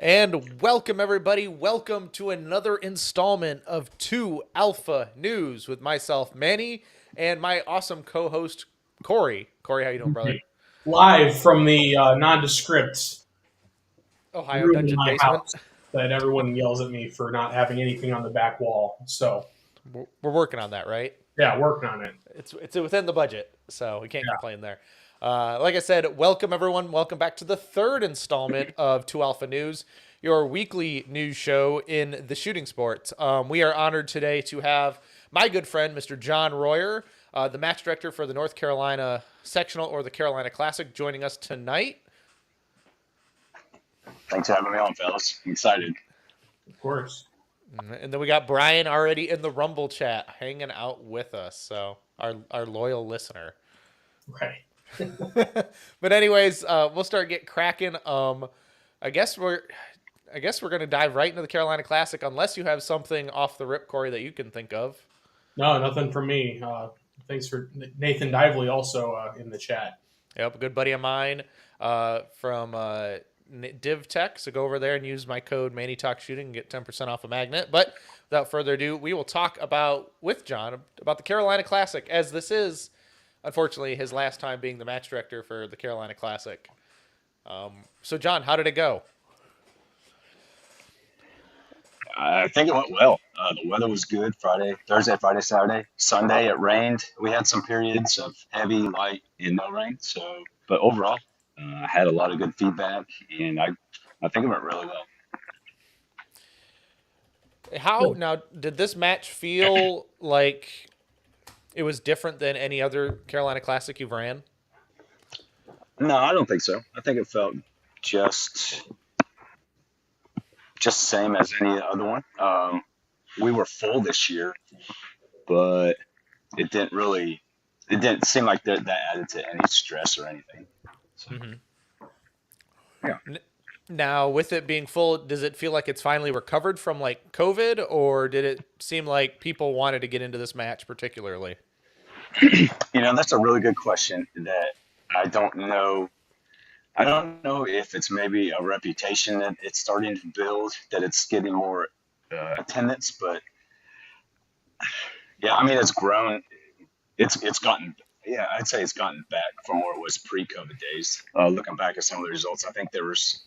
And welcome, everybody. Welcome to another installment of 2 Alpha News with myself, Manny, and my awesome co-host, Corey. Corey, how you doing, brother? Live from the nondescript Ohio room in Dungeon my Basement. house that everyone yells at me for not having anything on the back wall. So, We're working on that, right? yeah, working on it. It's within the budget, so we can't complain there. Like I said, welcome, everyone. Welcome back to the third installment of 2 Alpha News, your weekly news show in the shooting sports. We are honored today to have my good friend, Mr. John Royer, the match director for the North Carolina Sectional or the Carolina Classic, joining us tonight. Thanks for having me on, fellas. I'm excited. Of course. And then we got Brian already in the Rumble chat hanging out with us, so our loyal listener. Right. But anyways, we'll start get cracking. I guess we're gonna dive right into the Carolina Classic, unless you have something off the rip, Corey, that you can think of. No, nothing from me. Thanks for Nathan Dively also in the chat. Yep, a good buddy of mine from Div Tech. So go over there and use my code MannyTalkShooting and get 10% off a magnet. But without further ado, we will talk with John about the Carolina Classic, as this is, unfortunately, his last time being the match director for the Carolina Classic. So, John, how did it go? I think it went well. The weather was good Thursday, Friday, Saturday. Sunday, it rained. We had some periods of heavy, light, and no rain. So, but overall, I had a lot of good feedback, and I think it went really well. How now did this match feel like it was different than any other Carolina Classic you've ran? No, I don't think so. I think it felt just just the same as any other one. We were full this year, but it didn't really, it didn't seem like that added to any stress or anything. So, Mm-hmm. yeah. Now, with it being full, does it feel like it's finally recovered from like COVID, or did it seem like people wanted to get into this match particularly? That's a really good question that I don't know. I don't know if it's maybe a reputation that it's starting to build, that it's getting more attendance, but yeah, I mean, it's grown. It's gotten, yeah, I'd say it's gotten back from where it was pre-COVID days. Looking back at some of the results, I think there was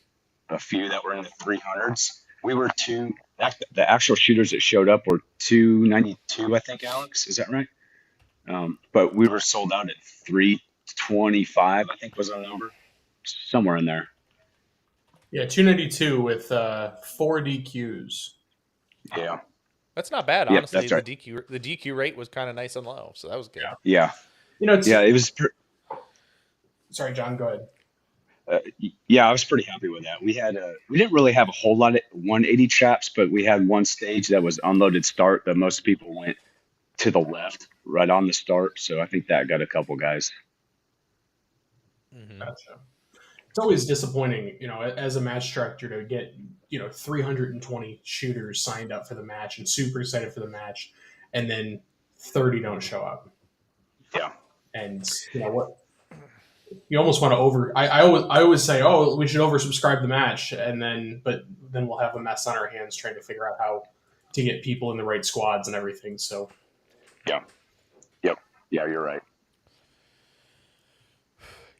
a few that were in the 300s. We were the actual shooters that showed up were 292, I think, Alex, is that right? But we were sold out at 325, I think was our number, somewhere in there. Yeah, 292 with 4 DQs. Yeah, That's not bad, yep, honestly. that's right. The DQ rate was kind of nice and low, so that was good. Yeah. Yeah, It's yeah, it was. sorry, John. Go ahead. Yeah, I was pretty happy with that. We didn't really have a whole lot of 180 traps, but we had one stage that was unloaded start that most people went to the left right on the start. So I think that got a couple guys. Mm-hmm. Gotcha. It's always disappointing, as a match director to get 320 shooters signed up for the match and super excited for the match, and then 30 don't show up. Yeah, And what you almost want to I always say, oh, we should oversubscribe the match, but then we'll have a mess on our hands trying to figure out how to get people in the right squads and everything. So yeah, yep, yeah, you're right.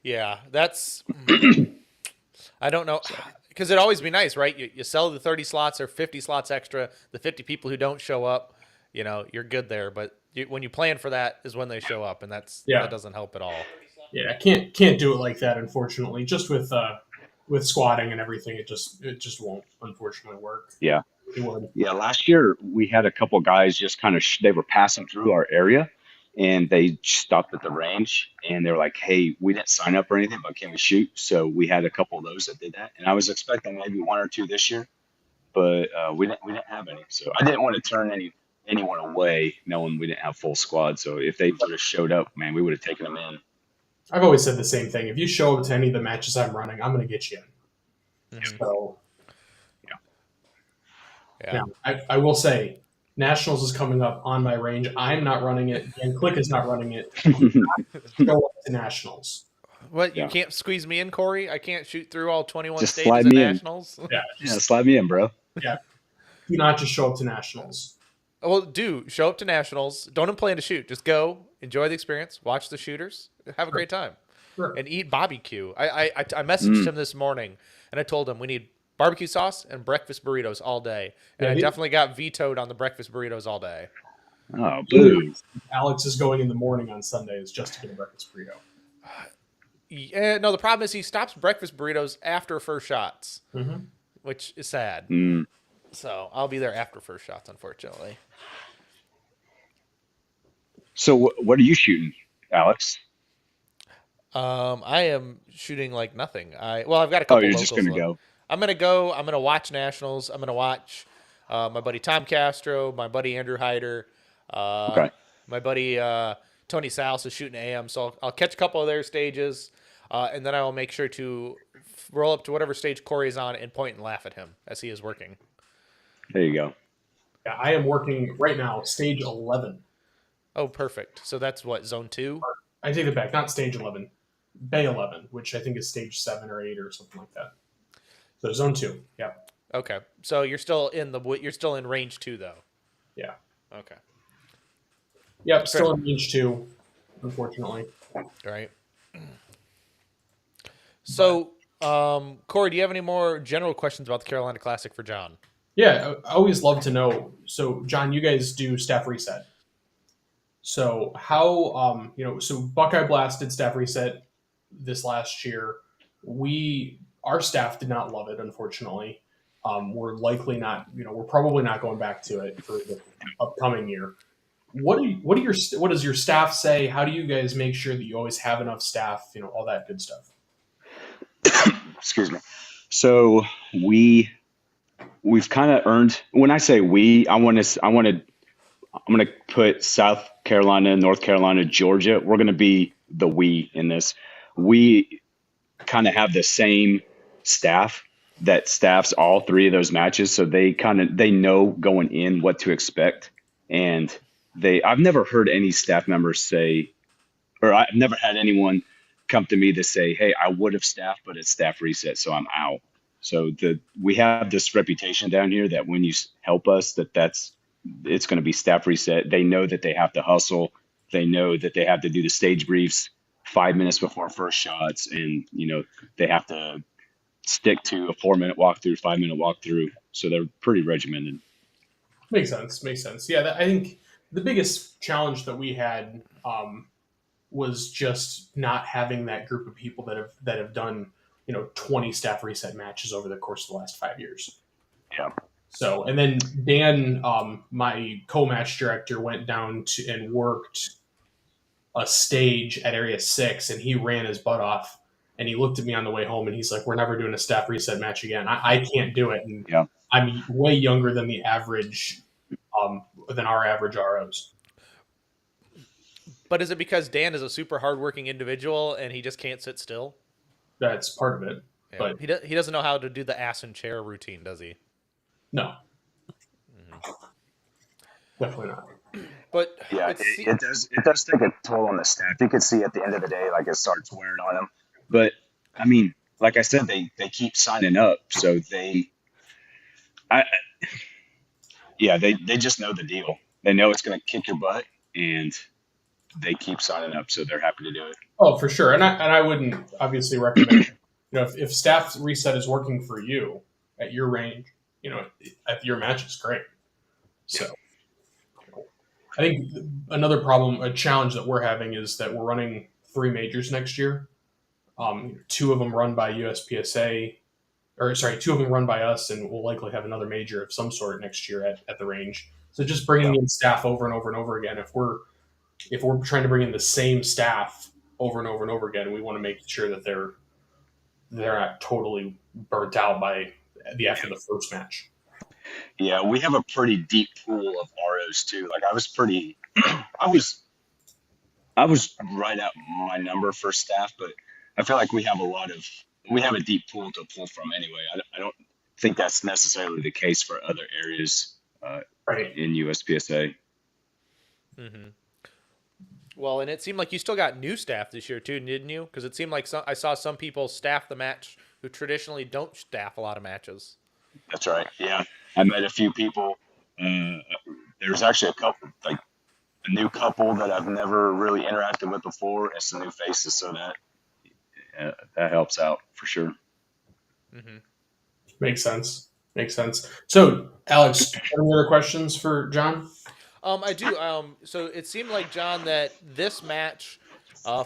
Yeah, that's. I don't know, So because it'd always be nice, right? You sell the 30 slots or 50 slots extra. The 50 people who don't show up, you're good there. But when you plan for that is when they show up, and yeah, that doesn't help at all. yeah, I can't do it like that, unfortunately. Just with squatting and everything, it just won't, unfortunately, work. yeah, It would. yeah. Last year we had a couple guys just kind of they were passing through our area, and they stopped at the range, and they were like, "Hey, we didn't sign up or anything, but can we shoot?" So we had a couple of those that did that, and I was expecting maybe one or two this year, but we didn't have any. So I didn't want to turn anyone away, knowing we didn't have full squad. So if they would have showed up, man, we would have taken them in. I've always said the same thing. If you show up to any of the matches I'm running, I'm going to get you in. Mm-hmm. So Yeah. Yeah. now, I will say, Nationals is coming up on my range. I'm not running it. Dan Click is not running it. Show up to Nationals. What, you Yeah. can't squeeze me in, Corey? I can't shoot through all 21 Just stages slide at me in. nationals. Yeah, Yeah, slide me in, bro. yeah. Do not just show up to nationals. Well, show up to nationals. Don't plan to shoot. Just go, enjoy the experience, watch the shooters, have a great time, Sure. and eat barbecue. I messaged Mm. him this morning and I told him we need barbecue sauce and breakfast burritos all day, and Yeah, I definitely got vetoed on the breakfast burritos all day. Oh, boo. Alex is going in the morning on Sundays just to get a breakfast burrito. Yeah, no, the problem is he stops breakfast burritos after first shots, Mm-hmm. which is sad. Mm. So I'll be there after first shots, unfortunately. So what are you shooting, Alex? I am shooting like nothing. I've got a Oh, couple you're just locals. gonna go. I'm gonna go. I'm gonna watch nationals. I'm gonna watch my buddy Tom Castro, my buddy Andrew Hyder, Okay. my buddy Tony Salas is shooting AM. So I'll catch a couple of their stages, and then I will make sure to roll up to whatever stage Corey is on and point and laugh at him as he is working. There you go. Yeah, I am working right now, stage 11. Oh, perfect. So that's what, zone 2? I take it back, not stage 11, Bay 11, which I think is stage 7 or 8 or something like that. So zone 2, yeah. Okay. So you're still in range 2 though. Yeah. Okay. Yep, still in range 2, unfortunately. Right. So, Corey, do you have any more general questions about the Carolina Classic for John? Yeah, I always love to know. So, John, you guys do staff reset. So, how, so Buckeye Blast did staff reset this last year. Our staff did not love it, unfortunately. We're likely not, we're probably not going back to it for the upcoming year. What does your staff say? How do you guys make sure that you always have enough staff? All that good stuff. Excuse me. So we've kind of earned. When I say we, I'm going to put South Carolina, North Carolina, Georgia. We're going to be the we in this. We kind of have the same staff that staffs all three of those matches, so they know going in what to expect. And I've never heard any staff members say, or I've never had anyone come to me to say, "Hey, I would have staffed, but it's staff reset, so I'm out." So we have this reputation down here that when you help us, it's going to be staff reset. They know that they have to hustle. They know that they have to do the stage briefs 5 minutes before first shots, and they have to stick to a 4-minute walkthrough, 5-minute walkthrough. So they're pretty regimented. Makes sense. Yeah, I think the biggest challenge that we had was just not having that group of people that have done 20 staff reset matches over the course of the last 5 years. Yeah. So, and then Dan, my co-match director, went down and worked a stage at Area 6, and he ran his butt off. And he looked at me on the way home, and he's like, "We're never doing a staff reset match again. I can't do it." And Yeah. I'm way younger than the average, than our average ROs. But is it because Dan is a super hardworking individual and he just can't sit still? That's part of it. Yeah. But He doesn't know how to do the ass and chair routine, does he? no, definitely not. But Yeah, it does take a toll on the staff. You can see at the end of the day, like it starts wearing on them. But I mean, like I said, they keep signing up, so they just know the deal. They know it's going to kick your butt, and they keep signing up, so they're happy to do it. Oh, for sure. And I wouldn't obviously recommend, if staff reset is working for you at your range, at your match is great. So I think another problem, a challenge that we're having is that we're running 3 majors next year. 2 of them run by USPSA, or sorry, 2 of them run by us, and we'll likely have another major of some sort next year at the range. So just bringing in staff over and over and over again, if we're trying to bring in the same staff over and over and over again, we want to make sure that they're not totally burnt out by after the first match. Yeah, we have a pretty deep pool of ROs too. Like I was right at my number for staff, but I feel like we have a deep pool to pull from anyway. I don't think that's necessarily the case for other areas Right. in USPSA. Mm-hmm. Well, and it seemed like you still got new staff this year too, didn't you? Because it seemed like I saw some people staff the match who traditionally don't staff a lot of matches. That's right. Yeah, I met a few people. Uh, there's actually a couple, like a new couple that I've never really interacted with before, and some new faces. So that helps out for sure. Mm-hmm. Makes sense. Makes sense. So, Alex, any other questions for John? I do. So it seemed like, John, that this match,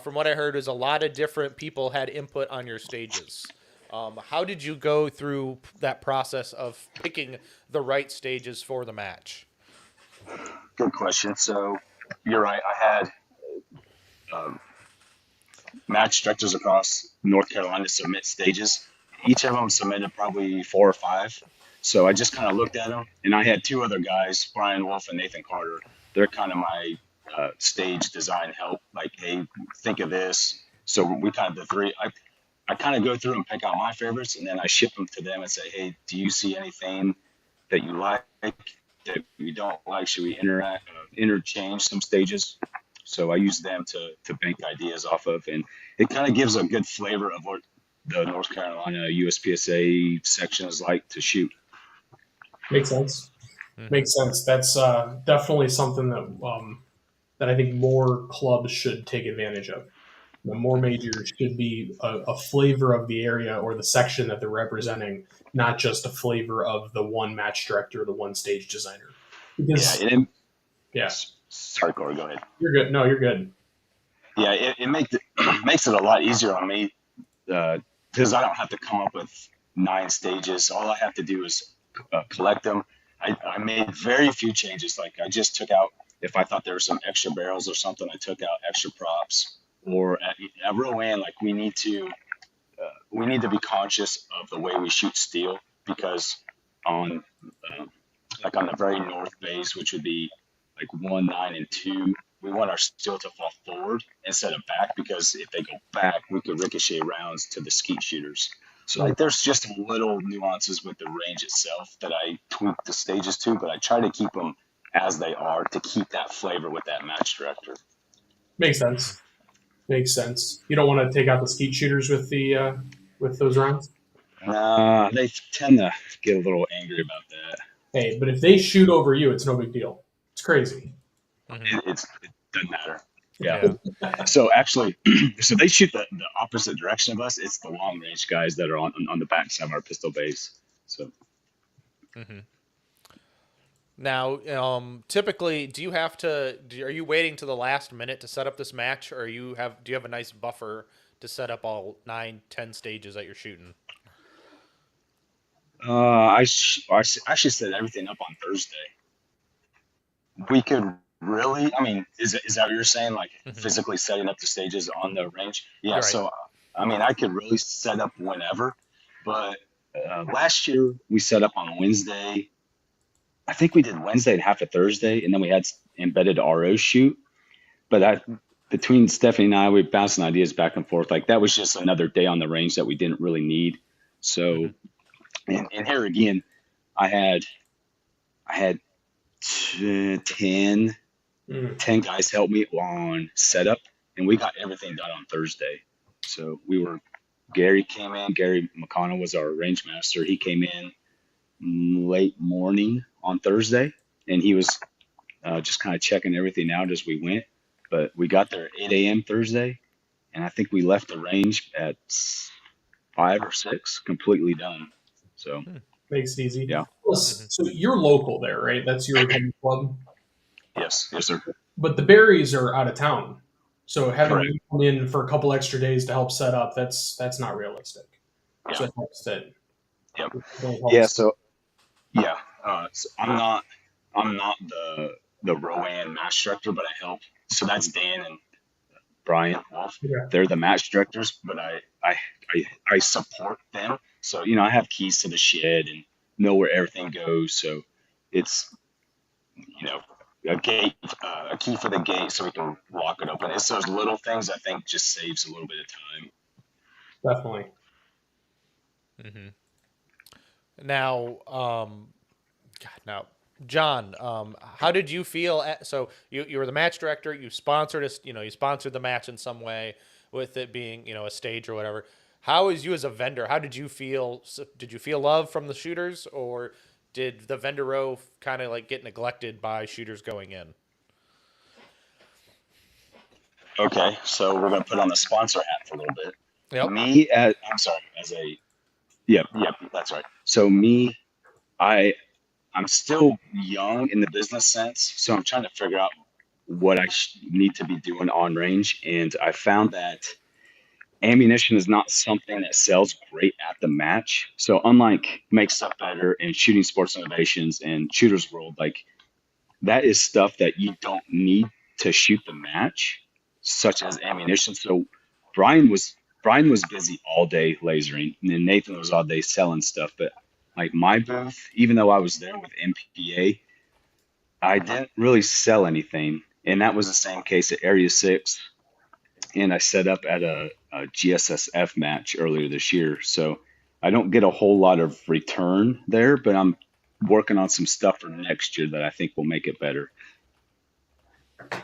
from what I heard, is a lot of different people had input on your stages. How did you go through that process of picking the right stages for the match? Good question. So you're right. I had um, match directors across North Carolina submit stages. Each of them submitted probably 4 or 5. So I just kind of looked at them, and I had 2 other guys, Brian Wolf and Nathan Carter. They're kind of my stage design help. Like, hey, think of this. So we kind of the three. I kind of go through and pick out my favorites, and then I ship them to them and say, hey, do you see anything that you like that you don't like? Should we interchange some stages? So I use them to bank ideas off of, and it kind of gives a good flavor of what the North Carolina USPSA section is like to shoot. Makes sense. Mm-hmm. Makes sense. That's definitely something that I think more clubs should take advantage of. The more majors should be a flavor of the area or the section that they're representing, not just a flavor of the one match director or the one stage designer. Because yeah, Sorry, Corey, go ahead. you're good. No, you're good. Yeah, it makes it a lot easier on me because I don't have to come up with 9 stages. All I have to do is collect them. I made very few changes. Like, I just took out, if I thought there were some extra barrels or something, I took out extra props. Or at Rowan, like, we need to be conscious of the way we shoot steel, because on like on the very north base, which would be like 1, 9, and 2, we want our steel to fall forward instead of back, because if they go back, we could ricochet rounds to the skeet shooters. So, like, there's just little nuances with the range itself that I tweak the stages to, but I try to keep them as they are to keep that flavor with that match director. Makes sense. Makes sense. You don't want to take out the skeet shooters with those rounds. They tend to get a little angry about that. Hey, but if they shoot over you, it's no big deal. It's crazy. Mm-hmm. It doesn't matter. Yeah. So actually, so they shoot the opposite direction of us. It's the long range guys that are on the back side of our pistol base. So. Mm-hmm. Now, typically, are you waiting to the last minute to set up this match, or do you have a nice buffer to set up all 9, 10 stages that you're shooting? I actually set everything up on Thursday. We could really, I mean, is that what you're saying? Like, Mm-hmm. physically setting up the stages on the range? Yeah. Right. So, I mean, I could really set up whenever, but last year we set up on Wednesday. I think we did Wednesday and half of Thursday, and then we had embedded RO shoot. But between Stephanie and I, we were bouncing ideas back and forth. Like, that was just another day on the range that we didn't really need. So, and here again, I had 10 guys help me on setup, and we got everything done on Thursday. So Gary came in. Gary McConnell was our range master. He came in late morning on Thursday, and he was just kind of checking everything out as we went. But we got there at 8 a.m. Thursday, and I think we left the range at 5 or 6, completely done. So makes it easy. Yeah. So you're local there, right? That's your home club. Yes, sir. But the Berries are out of town, so having Correct. you come in for a couple extra days to help set up, that's not realistic. Yeah. So it helps that. Yep. it helps. Yeah. So I'm not the Rowan match director, but I help. So that's Dan and Brian Wolf. Yeah. They're the match directors, but I support them. So, I have keys to the shed and know where everything goes. So it's, a key for the gate so we can lock it open. It's those little things I think just saves a little bit of time. Definitely. Mm-hmm. Now, John, how did you feel? So you were the match director. You sponsored us. You sponsored the match in some way with it being a stage or whatever. How is you as a vendor? How did you feel? Did you feel love from the shooters, or did the vendor row kind of like get neglected by shooters going in? Okay, so we're gonna put on the sponsor hat for a little bit. Yep. I'm sorry, as a yep, that's right. So I I'm still young in the business sense, so I'm trying to figure out what I need to be doing on range, and I found that ammunition is not something that sells great at the match. So unlike Make Stuff Better and Shooting Sports Innovations and Shooters World, like that is stuff that you don't need to shoot the match, such as ammunition. So Brian was Brian was busy all day lasering, and then Nathan was all day selling stuff. But like my booth, even though I was there with MPA, I didn't really sell anything, and that was the same case at Area 6. And I set up at a GSSF match earlier this year, so I don't get a whole lot of return there, but I'm working on some stuff for next year that I think will make it better. Well,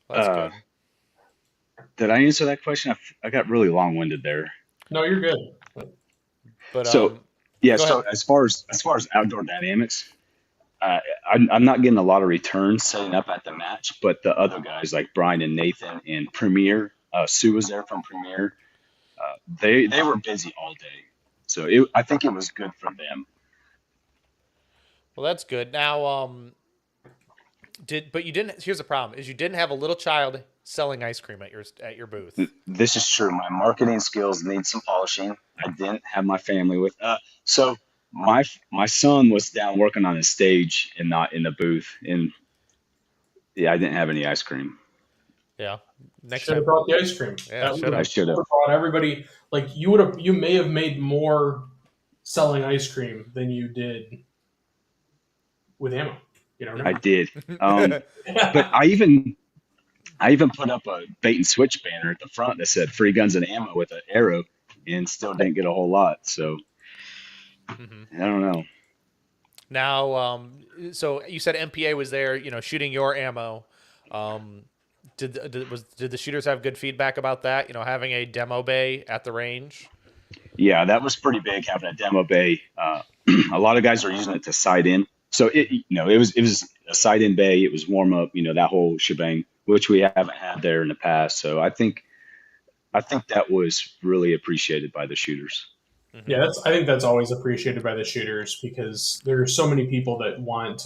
that's Uh, good. did I answer that question? I got really long-winded there. No, you're good. But So yeah, go so ahead. as far as outdoor dynamics, I'm not getting a lot of returns setting up at the match, but the other guys like Brian and Nathan and Premier, Sue was there from Premier. They were busy all day, so I think it was good for them. Well, that's good. Now, but you didn't. Here's the problem: is you didn't have a little child selling ice cream at your booth. This is true. My marketing skills need some polishing. I didn't have my family with. So my son was down working on the stage and not in the booth, and yeah, I didn't have any ice cream. Yeah. Next Should have time. brought the ice cream. Yeah, That would should have I have. should have. brought everybody. Like you would have. You may have made more selling ice cream than you did with ammo. You never I know. did. But I even put up a bait and switch banner at the front that said "free guns and ammo" with an arrow, and still didn't get a whole lot. So Mhm. I don't know. Now, so you said MPA was there, shooting your ammo. Um, did the shooters have good feedback about that? Having a demo bay at the range. Yeah, that was pretty big having a demo bay. A lot of guys are using it to sight in. So it was a sight in bay. It was warm up. That whole shebang, which we haven't had there in the past. So I think that was really appreciated by the shooters. Hmm. Yeah, I think that's always appreciated by the shooters because there are so many people that want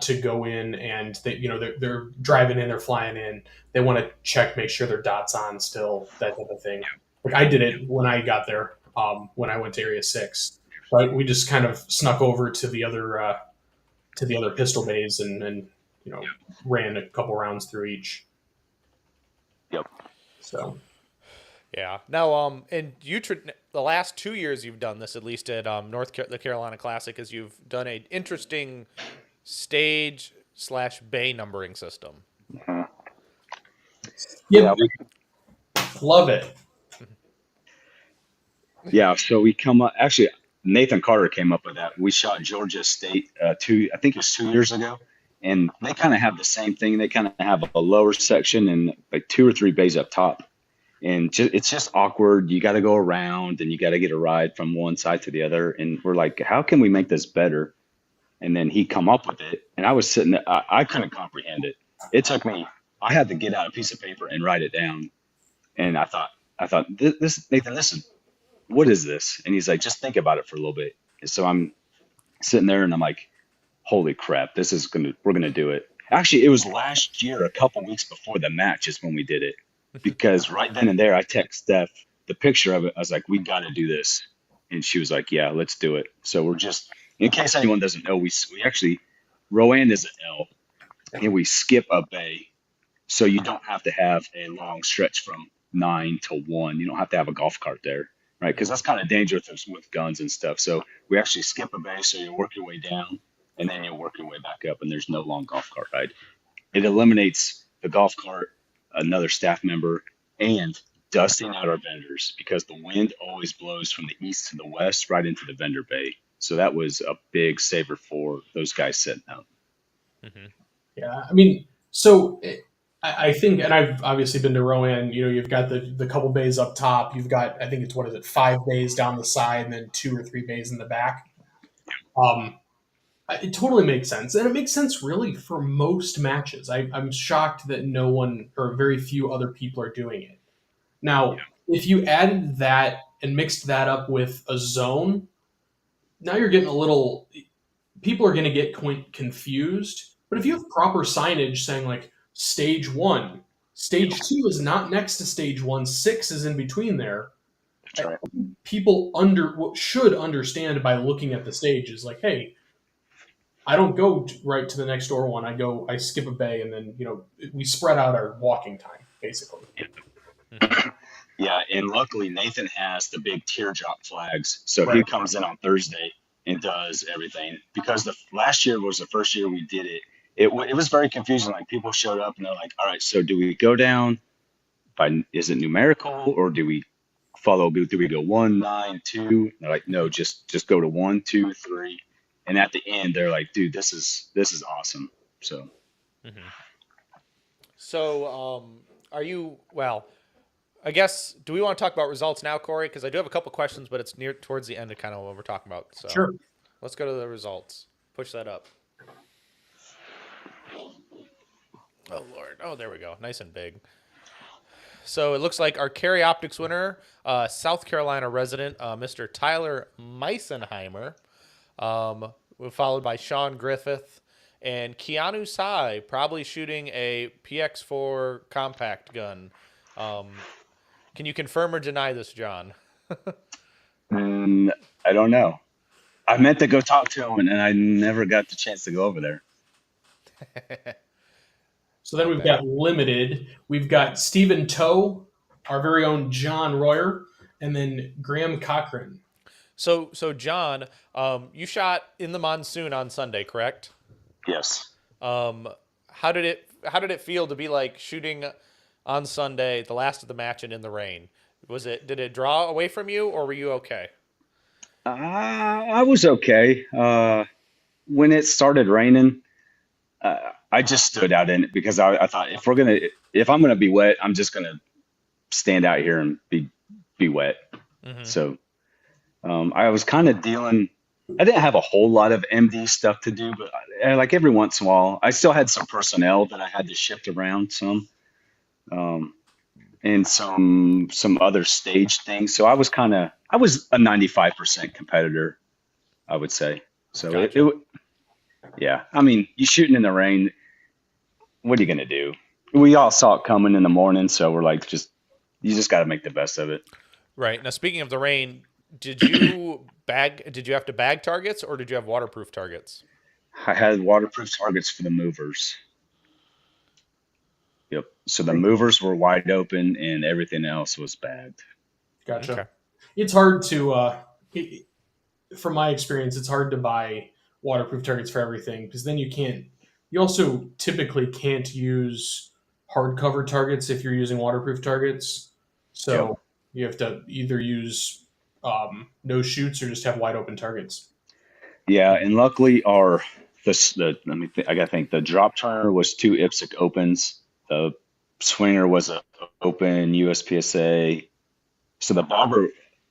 to go in and they're driving in, they're flying in, they want to check, make sure their dots on still, that type of thing. Like I did it when I got there, when I went to Area 6. Right, we just kind of snuck over to the other pistol bays and you know ran a couple rounds through each. Yep. So Yeah. Now, and the last 2 years you've done this, at least at the Carolina Classic, is you've done an interesting stage/bay numbering system. Mhm. yeah, Yeah, we, love it. yeah. So we come up. Actually, Nathan Carter came up with that. We shot Georgia State I think it was 2 years ago, and they kind of have the same thing. They kind of have a lower section and like two or three bays up top, and it's just awkward. You got to go around, and you got to get a ride from one side to the other. And we're like, how can we make this better? And then he come up with it, and I was sitting there. I couldn't comprehend it. It took me. I had to get out a piece of paper and write it down. And I thought, this Nathan, this is what is this? And he's like, just think about it for a little bit. And so I'm sitting there, and I'm like, holy crap, we're gonna do it. Actually, it was last year, a couple weeks before the match, is when we did it, because right then and there, I text Steph the picture of it. I was like, we got to do this, and she was like, yeah, let's do it. So we're just, in case anyone doesn't know, we actually, Rowan is an L, and we skip a bay, so you don't have to have a long stretch from 9 to 1. You don't have to have a golf cart there, right? Because that's kind of dangerous with guns and stuff. So we actually skip a bay, so you work your way down, and then you'll work your way back up, and there's no long golf cart ride. It eliminates the golf cart, another staff member, and dusting out our vendors, because the wind always blows from the east to the west right into the vendor bay. So that was a big saver for those guys setting up. Mm-hmm. Yeah, I mean, so I think, and I've obviously been to Rowan. You've got the couple bays up top. You've got, I think it's, what is it, 5 bays down the side, and then 2 or 3 bays in the back. It totally makes sense, and it makes sense really for most matches. I'm shocked that no one or very few other people are doing it. Now, if you added that and mixed that up with a zone, now you're getting a little. People are going to get confused. But if you have proper signage saying like stage one, stage two is not next to stage one, six is in between there. That's right. People should understand by looking at the stage is like, hey, I don't go right to the next door one. I skip a bay, and then we spread out our walking time basically. Mm-hmm. Yeah, and luckily Nathan has the big teardrop flags, so Right. he comes in on Thursday and does everything. Because the last year was the first year we did it. It was very confusing. Like people showed up and they're like, "All right, so do we go down by is it numerical or do we follow? Do we go 1, 9, 2?" And they're like, "No, just go to 1, 2, 3." And at the end, they're like, "Dude, this is awesome." So. Mm-hmm. So, are you well? I guess, do we want to talk about results now, Khory? Because I do have a couple questions, but it's near towards the end of kind of what we're talking about. So Sure. Let's go to the results. Push that up. Oh, Lord. Oh, there we go. Nice and big. So it looks like our Carry Optics winner, South Carolina resident, Mr. Tyler Meisenheimer, followed by Sean Griffith and Keanu Sai, probably shooting a PX4 compact gun. Can you confirm or deny this, John? I don't know. I meant to go talk to him, and I never got the chance to go over there. So then we've got limited. We've got Stephen Toe, our very own John Royer, and then Graham Cochran. So John, you shot in the monsoon on Sunday, correct? Yes. How did it feel to be like shooting on Sunday, the last of the match, and in the rain? Did it draw away from you, or were you okay? I was okay. When it started raining, I just stood out in it because I thought if I'm gonna be wet, I'm just gonna stand out here and be wet. Mm-hmm. So I was kind of dealing. I didn't have a whole lot of MD stuff to do, but like every once in a while, I still had some personnel that I had to shift around some, and some other stage things. So I was a 95% competitor, I would say. So Gotcha. yeah. I mean, you shooting in the rain. What are you gonna do? We all saw it coming in the morning, so we're like, you just got to make the best of it. Right. Now, speaking of the rain, did you have to bag targets, or did you have waterproof targets? I had waterproof targets for the movers. Yep. So the movers were wide open, and everything else was bagged. Gotcha. Okay. It's hard to, from my experience, it's hard to buy waterproof targets for everything because then you also typically can't use hardcover targets if you're using waterproof targets. So Yep. you have to either use no shoots or just have wide open targets. Yeah, and luckily I gotta think the drop turner was 2 IPSC opens. The swinger was a open USPSA. So the bobber,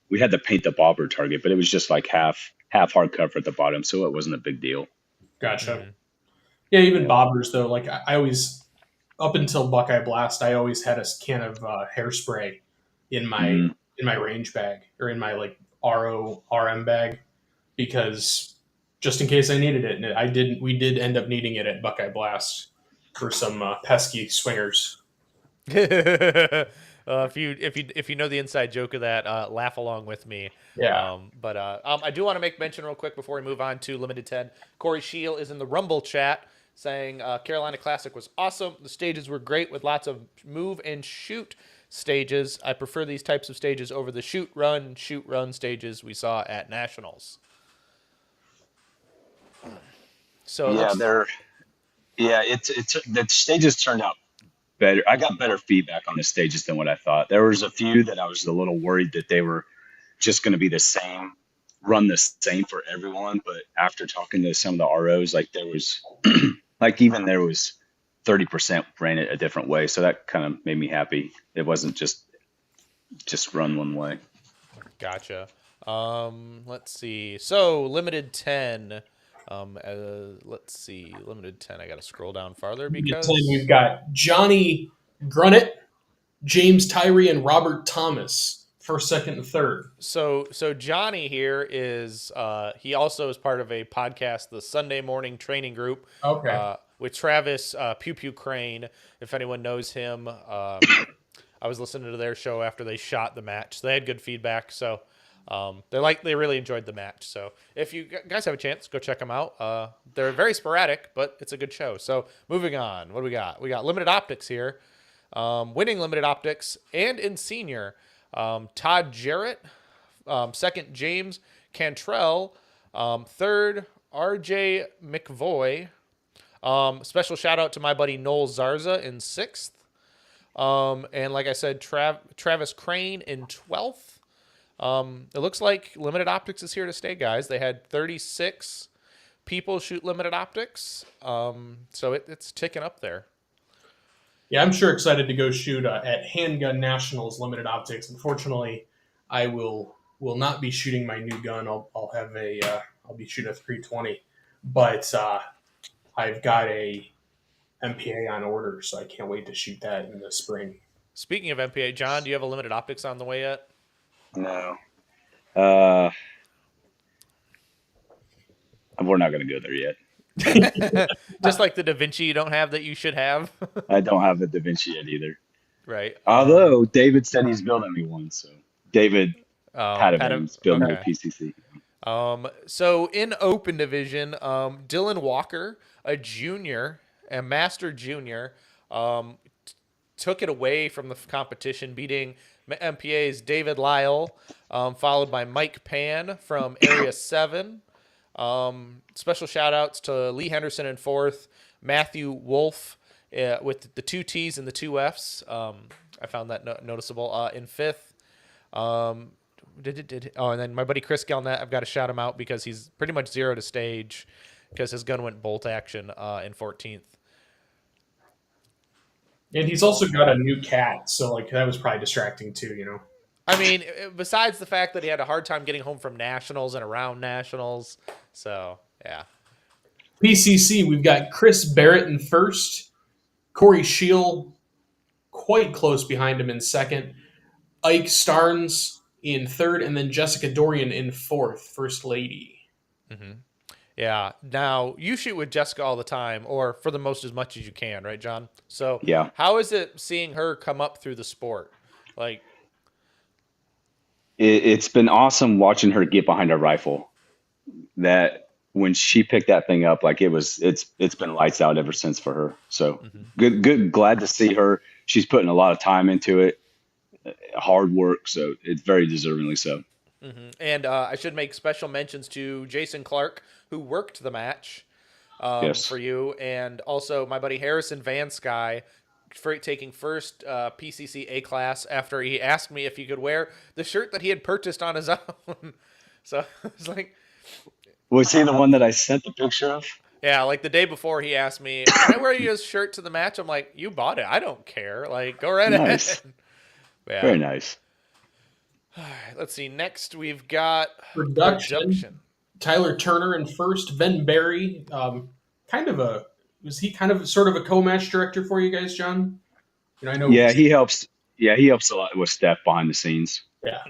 we had to paint the bobber target, but it was just like half hardcover at the bottom, so it wasn't a big deal. Gotcha. Mm-hmm. Yeah, even bobbers though. Like I always, up until Buckeye Blast, I always had a can of hairspray in my range bag or in my like RM bag because just in case I needed it, and I didn't. We did end up needing it at Buckeye Blast for some pesky swingers. If you know the inside joke of that, laugh along with me. Yeah. But I do want to make mention real quick before we move on to Limited 10. Corey Scheel is in the Rumble chat saying Carolina Classic was awesome. The stages were great with lots of move and shoot stages. I prefer these types of stages over the shoot run stages we saw at Nationals. So it's the stages turned out better. I got better feedback on the stages than what I thought. There was a few that I was a little worried that they were just going to be the same run the same for everyone, but after talking to some of the ROs, like there was like even there was 30% ran it a different way. So that kind of made me happy. It wasn't just run one way. Gotcha. Let's see. So limited 10. Let's see. Limited 10. I got to scroll down farther We've because got Johnny Grunnett, James Tyree, and Robert Thomas, first, second, and third. so Johnny here is he also is part of a podcast, the Sunday Morning Training Group, Okay. with Travis Pew Pew Crane. If anyone knows him, I was listening to their show after they shot the match. So they had good feedback. So they really enjoyed the match. So if you guys have a chance, go check them out. They're very sporadic, but it's a good show. So moving on, what do we got? We got Limited Optics here, winning Limited Optics, and in senior, Todd Jarrett, second James Cantrell, third RJ McVoy. Special shout out to my buddy Noel Zarza in sixth. And like I said, Travis Crane in 12th. It looks like Limited Optics is here to stay, guys. They had 36 people shoot Limited Optics. So it's ticking up there. Yeah, I'm sure excited to go shoot at Handgun Nationals Limited Optics. Unfortunately, I will not be shooting my new gun. I'll have I'll be shooting a 320, but I've got a MPA on order, so I can't wait to shoot that in the spring. Speaking of MPA, John, do you have a Limited Optics on the way yet? No. We're not going to go there yet. Just like the Da Vinci you don't have that you should have. I don't have the Da Vinci yet either. Right. Although David said he's building me one, so David Padavon's building okay. me a PCC. So in open division, Dylan Walker, a junior, a master junior, took it away from the competition, beating MPA's David Lyle, followed by Mike Pan from Area 7. Special shout outs to Lee Henderson in fourth, Matthew Wolf with the 2 T's and the 2 F's. I found that noticeable. In fifth, and then my buddy Chris Galnett, I've got to shout him out because he's pretty much zero to stage because his gun went bolt action in 14th. And he's also got a new cat, so like that was probably distracting too, you know. I mean, besides the fact that he had a hard time getting home from nationals and around nationals, so yeah. PCC, we've got Chris Barrett in first, Corey Shield quite close behind him in second, Ike Starnes in third, and then Jessica Dorian in fourth, first lady. Mm-hmm. Yeah. Now, you shoot with Jessica all the time, or for the most as much as you can, right, John? So yeah. How is it seeing her come up through the sport? Like, it's been awesome watching her get behind a rifle. That when she picked that thing up, like it's been lights out ever since for her. So good, glad to see her. She's putting a lot of time into it, hard work. So it's very deservingly so. Mm-hmm. And I should make special mentions to Jason Clark, who worked the match yes. for you, and also my buddy Harrison Van Sky for taking first PCC A class after he asked me if he could wear the shirt that he had purchased on his own. So it's like, was he the one that I sent the picture of? Yeah, like the day before he asked me, "Can I wear your shirt to the match?" I'm like, "You bought it. I don't care. Like, go right ahead." Yeah. Very nice. All right, let's see. Next, we've got production. Tyler Turner in first. Ben Barry, was he kind of sort of a co-match director for you guys, John? You know, I know. Yeah, he helps. Yeah, he helps a lot with Steph behind the scenes. Yeah,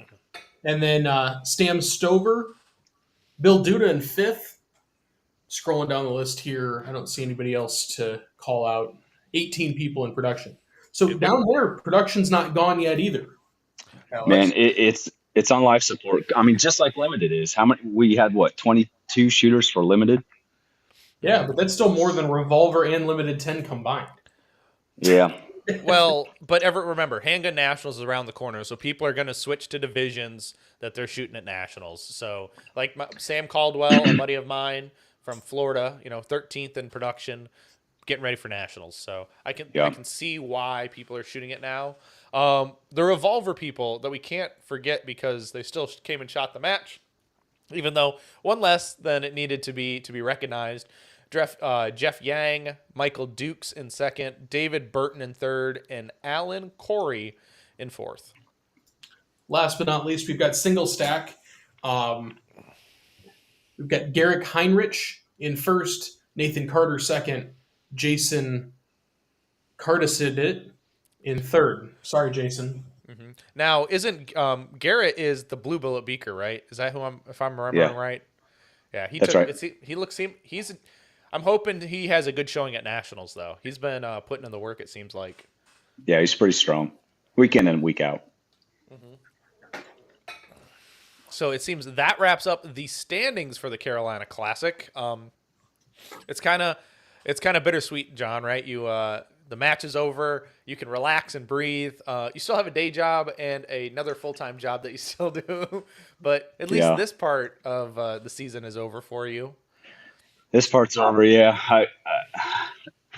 and then Stam Stover, Bill Duda in fifth. Scrolling down the list here, I don't see anybody else to call out. 18 people in production. So down there, production's not gone yet either. Alex. Man, it's on life support. I mean, just like limited is. How many we had? What 22 shooters for limited? Yeah, but that's still more than Revolver and Limited 10 combined. Yeah. Well, but remember, Handgun Nationals is around the corner, so people are going to switch to divisions that they're shooting at Nationals. So, like Sam Caldwell, a buddy of mine from Florida, 13th in production, getting ready for Nationals. So I can see why people are shooting it now. The Revolver people that we can't forget because they still came and shot the match. even though one less than it needed to be recognized. Jeff Yang, Michael Dukes in second, David Burton in third, and Alan Corey in fourth. Last but not least, we've got single stack. Um, we've got Garrick Heinrich in first, Nathan Carter second, Jason Cardicidit in third. Sorry, Jason. Now, isn't Garrett is the Blue Bullet Beaker, right? Is that who if I'm remembering Yeah, right? Yeah, he that's took right. it's he looks he's I'm hoping he has a good showing at nationals though. He's been putting in the work, it seems like. Yeah, he's pretty strong. Week in and week out. So it seems that wraps up the standings for the Carolina Classic. It's kind of bittersweet, John. Right? The match is over. You can relax and breathe. You still have a day job and another full time job that you still do, but at least Yeah, this part of the season is over for you. this part's over. Yeah,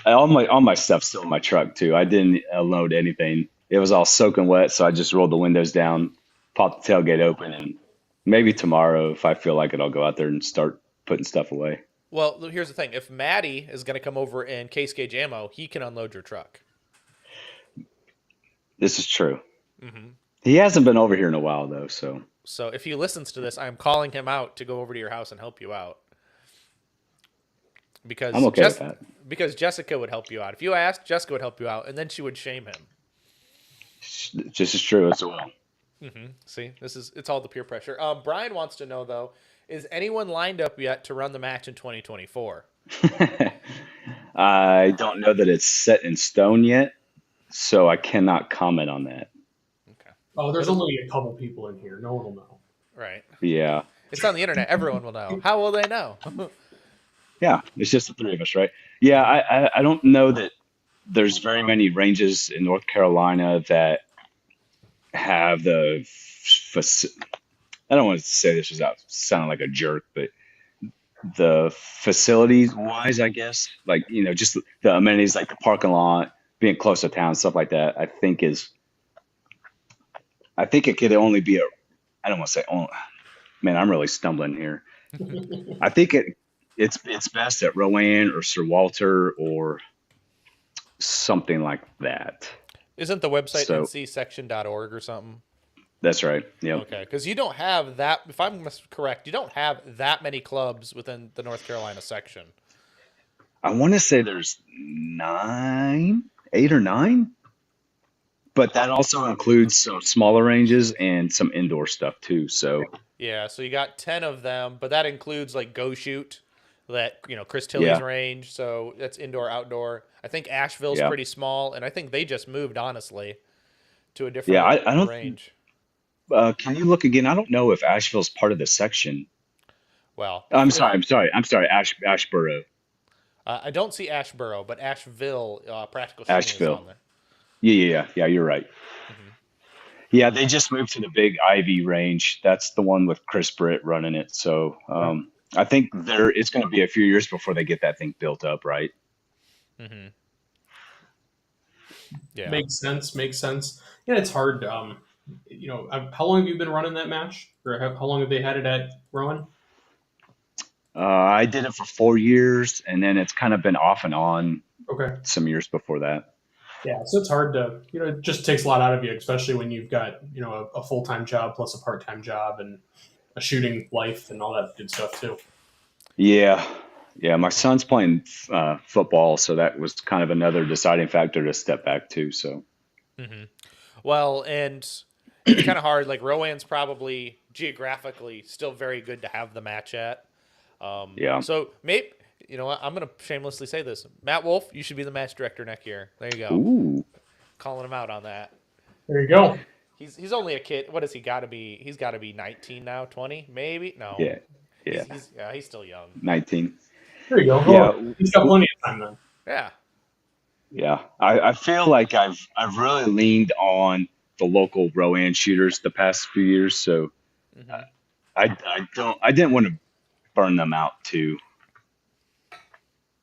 all my stuff's still in my truck too. I didn't unload anything. It was all soaking wet, so I just rolled the windows down, popped the tailgate open, and maybe tomorrow, if I feel like it, I'll go out there and start putting stuff away. Well, here's the thing: if Maddie is going to come over and case gauge ammo, he can unload your truck. This is true. He hasn't been over here in a while though, so So if he listens to this, I'm calling him out to go over to your house and help you out. I'm okay with that. Because Jessica would help you out. If you asked, Jessica would help you out, and then she would shame him. Just as true as well. See, it's all the peer pressure. Brian wants to know though, is anyone lined up yet to run the match in 2024? I don't know that it's set in stone yet, so I cannot comment on that. Okay, Oh, there's only a couple people in here. No one will know. right. Yeah, It's on the internet. Everyone will know. How will they know? yeah, it's just the three of us, right? Yeah, I don't know that there's very many ranges in North Carolina that have I don't want to say this without sounding like a jerk, but the facilities wise, I guess, like, just the amenities like the parking lot, being close to town, stuff like that, I think it could only be I don't want to say, oh, man, I'm really stumbling here. I think it's best at Rowan or Sir Walter or something like that. Isn't the website So ncsection.org or something? that's right. Yep. Okay, because you don't have that. If I'm correct, you don't have that many clubs within the North Carolina section. I want to say there's 8 or 9, but that also includes some smaller ranges and some indoor stuff too. So Yeah, so you got 10 of them, but that includes like Go Shoot, that Chris Tilley's yeah, range. So that's indoor, outdoor. I think Asheville's yeah, pretty small, and I think they just moved honestly to a yeah. different I don't. range. Can you look again? I don't know if Asheville's part of the section. Well, I'm sorry. Ashboro, I don't see Ashboro, but Asheville Practical Shooting is Asheville. on there. Yeah. You're right. Yeah, they just moved to the big Ivy range. That's the one with Chris Britt running it. So I think it's going to be a few years before they get that thing built up, right? Hmm. Yeah. Makes sense. Makes sense. Yeah, it's hard. How long have you been running that match, or how long have they had it at Rowan? I did it for 4 years, and then it's kind of been off and on Okay. some years before that. Yeah, so it's hard to, it just takes a lot out of you, especially when you've got, a full-time job plus a part-time job and a shooting life and all that good stuff too. Yeah, yeah. My son's playing football, so that was kind of another deciding factor to step back to. So Hmm. Well, and it's kind of hard. Like Rowan's probably geographically still very good to have the match at. yeah. So maybe what? I'm gonna shamelessly say this. Matt Wolf, you should be the match director next year. There you go. Ooh, Calling him out on that. There you go. He's only a kid. What has he got to be? He's got to be 19 now, 20 maybe. No, yeah, yeah. he's still young. 19. There you go. Yeah, He's got plenty of time then. Yeah. yeah. I feel like I've really leaned on the local Rowan shooters the past few years, so Hmm. I didn't want to burn them out too.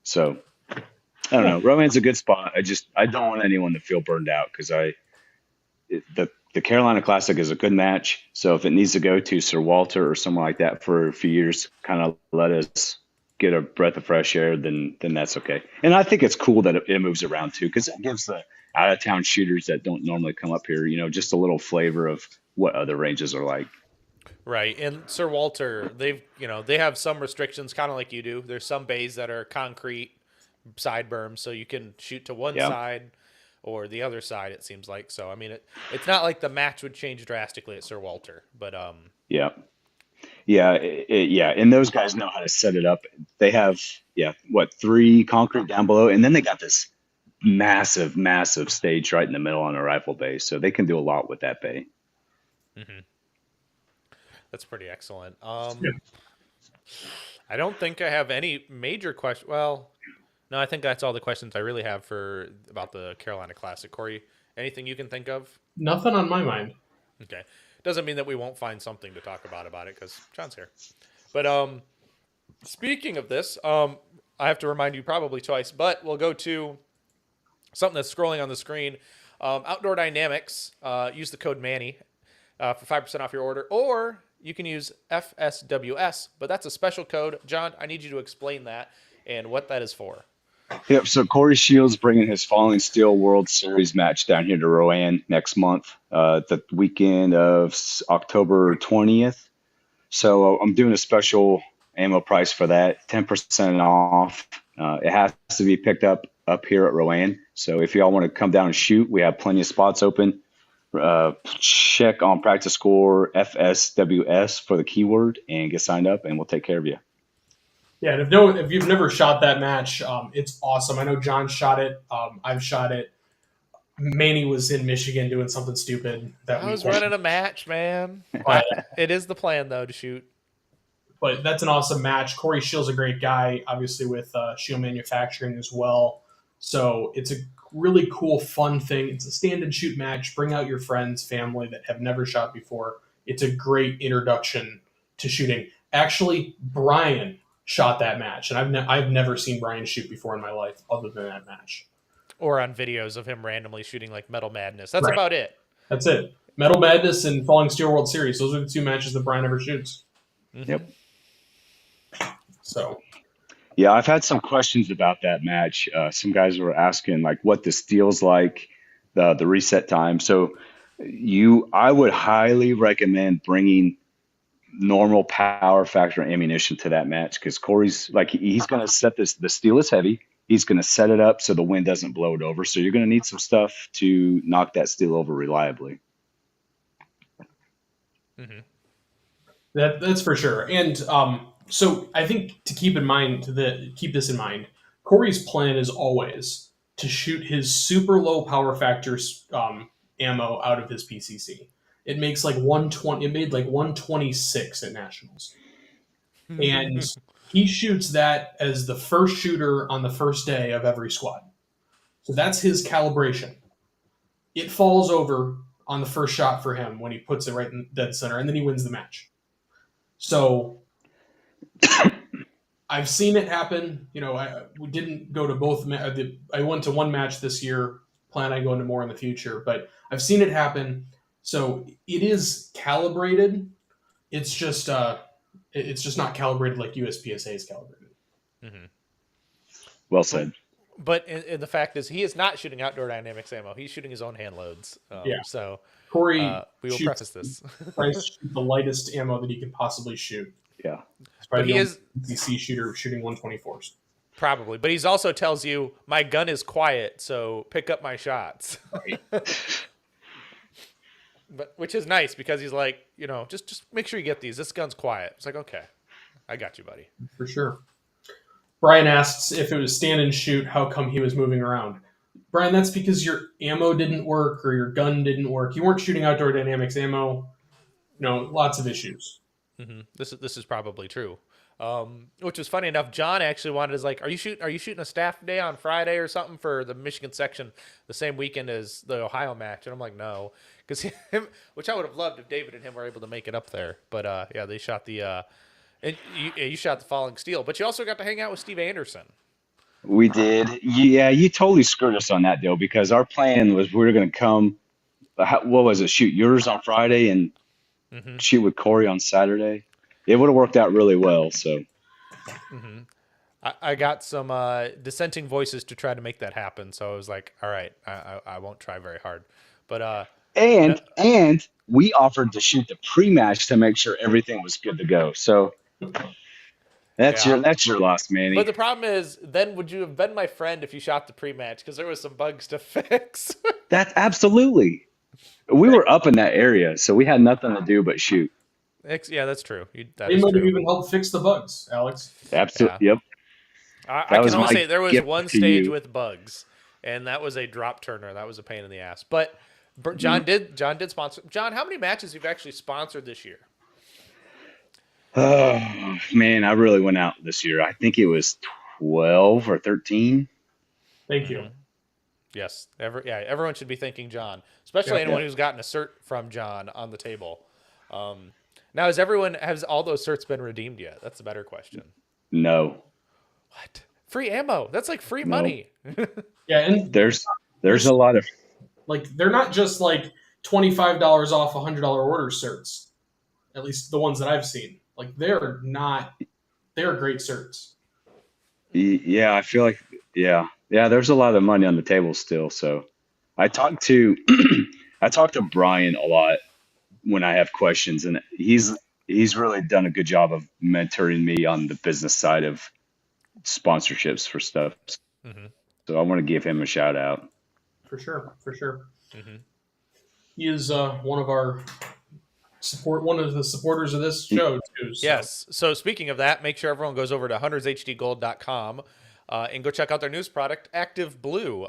So I don't Yeah. know. Rowan's a good spot. I don't want anyone to feel burned out because the the Carolina Classic is a good match. So if it needs to go to Sir Walter or someone like that for a few years, kind of let us get a breath of fresh air, then that's okay. And I think it's cool that it moves around too, because it gives the out of town shooters that don't normally come up here, just a little flavor of what other ranges are like. Right. And Sir Walter, they have some restrictions, kind of like you do. There's some bays that are concrete side berms, so you can shoot to one Yeah. side or the other side, it seems like. So, I mean, it's not like the match would change drastically at Sir Walter, but Yeah. Yeah. Yeah. And those guys know how to set it up. They have, yeah, what, three concrete down below. And then they got this massive, massive stage right in the middle on a rifle base. So they can do a lot with that bay. that's pretty excellent. Yeah. I don't think I have any major question. Well, no, I think that's all the questions I really have about the Carolina Classic. Corey, anything you can think of? Nothing on my mind. Okay. Doesn't mean that we won't find something to talk about it because John's here. But speaking of this, I have to remind you probably twice, but we'll go to something that's scrolling on the screen. Outdoor Dynamics. Use the code Manny for 5% off your order, or you can use FSWS, but that's a special code. John, I need you to explain that and what that is for. Yep. So Corey Shields bringing his Falling Steel World Series match down here to Rowan next month, the weekend of October 20th. So I'm doing a special ammo price for that, 10% off. It has to be picked up here at Rowan. So if y'all want to come down and shoot, we have plenty of spots open. Check on Practice Score FSWS for the keyword and get signed up, and we'll take care of you. Yeah, and if you've never shot that match, it's awesome. I know John shot it. I've shot it. Manny was in Michigan doing something stupid that I was running a match, man. But, It is the plan, though, to shoot. but that's an awesome match. Corey Shield's a great guy, obviously with Shield Manufacturing as well. So it's a really cool, fun thing. It's a stand and shoot match. Bring out your friends, family that have never shot before. It's a great introduction to shooting. Actually, Brian shot that match, and I've never seen Brian shoot before in my life other than that match. Or on videos of him randomly shooting like Metal Madness. That's Right. about it. That's it. Metal Madness and Falling Steel World Series. Those are the two matches that Brian ever shoots. Yep. So, Yeah, I've had some questions about that match. Some guys were asking like what the steel's like, the reset time. So I would highly recommend bringing normal power factor ammunition to that match because Corey's like he's going to set this. The steel is heavy. He's going to set it up so the wind doesn't blow it over. So you're going to need some stuff to knock that steel over reliably. that's for sure. And so I think to keep this in mind, Corey's plan is always to shoot his super low power factor ammo out of his PCC. It makes like 120. It made like 126 at nationals, and he shoots that as the first shooter on the first day of every squad. So that's his calibration. It falls over on the first shot for him when he puts it right in dead center, and then he wins the match. So I've seen it happen. We didn't go to both. I went to one match this year. Plan on going to more in the future, but I've seen it happen. So it is calibrated. It's just not calibrated like USPSA is calibrated. Well said. But the fact is, he is not shooting Outdoor Dynamics ammo. He's shooting his own hand loads. Yeah. So Corey, we will preface this. tries to shoot the lightest ammo that he can possibly shoot. Yeah. But he is PC shooter shooting 124s. probably. But he's also tells you, my gun is quiet, so pick up my shots. But which is nice because he's like, just make sure you get these. This gun's quiet. It's like, okay, I got you, buddy. For sure. Brian asks if it was stand and shoot, how come he was moving around? Brian, that's because your ammo didn't work or your gun didn't work. You weren't shooting Outdoor Dynamics ammo. Lots of issues. This is probably true. Which was funny enough. John actually wanted is like, are you shooting a staff day on Friday or something for the Michigan section the same weekend as the Ohio match? And I'm like, no, because which I would have loved if David and him were able to make it up there. But yeah, they shot the and you shot the Falling Steel, but you also got to hang out with Steve Anderson. We did. Yeah, you totally screwed us on that deal because our plan was we were going to come what was it? Shoot yours on Friday and Mm-hmm. shoot with Corey on Saturday. It would have worked out really well. So Mm-hmm. I got some dissenting voices to try to make that happen, so I was like, all right, I won't try very hard. But no, and we offered to shoot the pre-match to make sure everything was good to go. So yeah. that's your loss, But Manny. the problem is, then would you have been my friend if you shot the pre-match? Because there was some bugs to fix. That's absolutely. We were up in that area, so we had nothing to do but shoot. Yeah, that's true. That They is might have true. even helped fix the bugs, Alex. Yeah. Absolutely. Yep. I That can was only my say there was gift one to stage you. with bugs, and that was a drop turner. That was a pain in the ass. But Mhm. John did sponsor. John, how many matches you've actually sponsored this year? Oh man, I really went out this year. I think it was 12 or 13. Thank you. Mm-hmm. Yes. Everyone should be thanking John, especially Yeah. anyone who's gotten a cert from John on the table. Now, has all those certs been redeemed yet? That's a better question. No, What? Free ammo? That's like free no. money. Yeah, and There's a lot of like they're not just like $25 off $100 order certs. At least the ones that I've seen. Like they're not. They're great certs. yeah, I feel like yeah, there's a lot of money on the table still. So I talked to I talked to Brian a lot when I have questions, and he's really done a good job of mentoring me on the business side of sponsorships for stuff. Mm-hmm. So I want to give him a shout out. For sure. For sure. Mm-hmm. He is one of the supporters of this show too. So. Yes. So speaking of that, make sure everyone goes over to huntershdgold.com and go check out their newest product, Active Blue,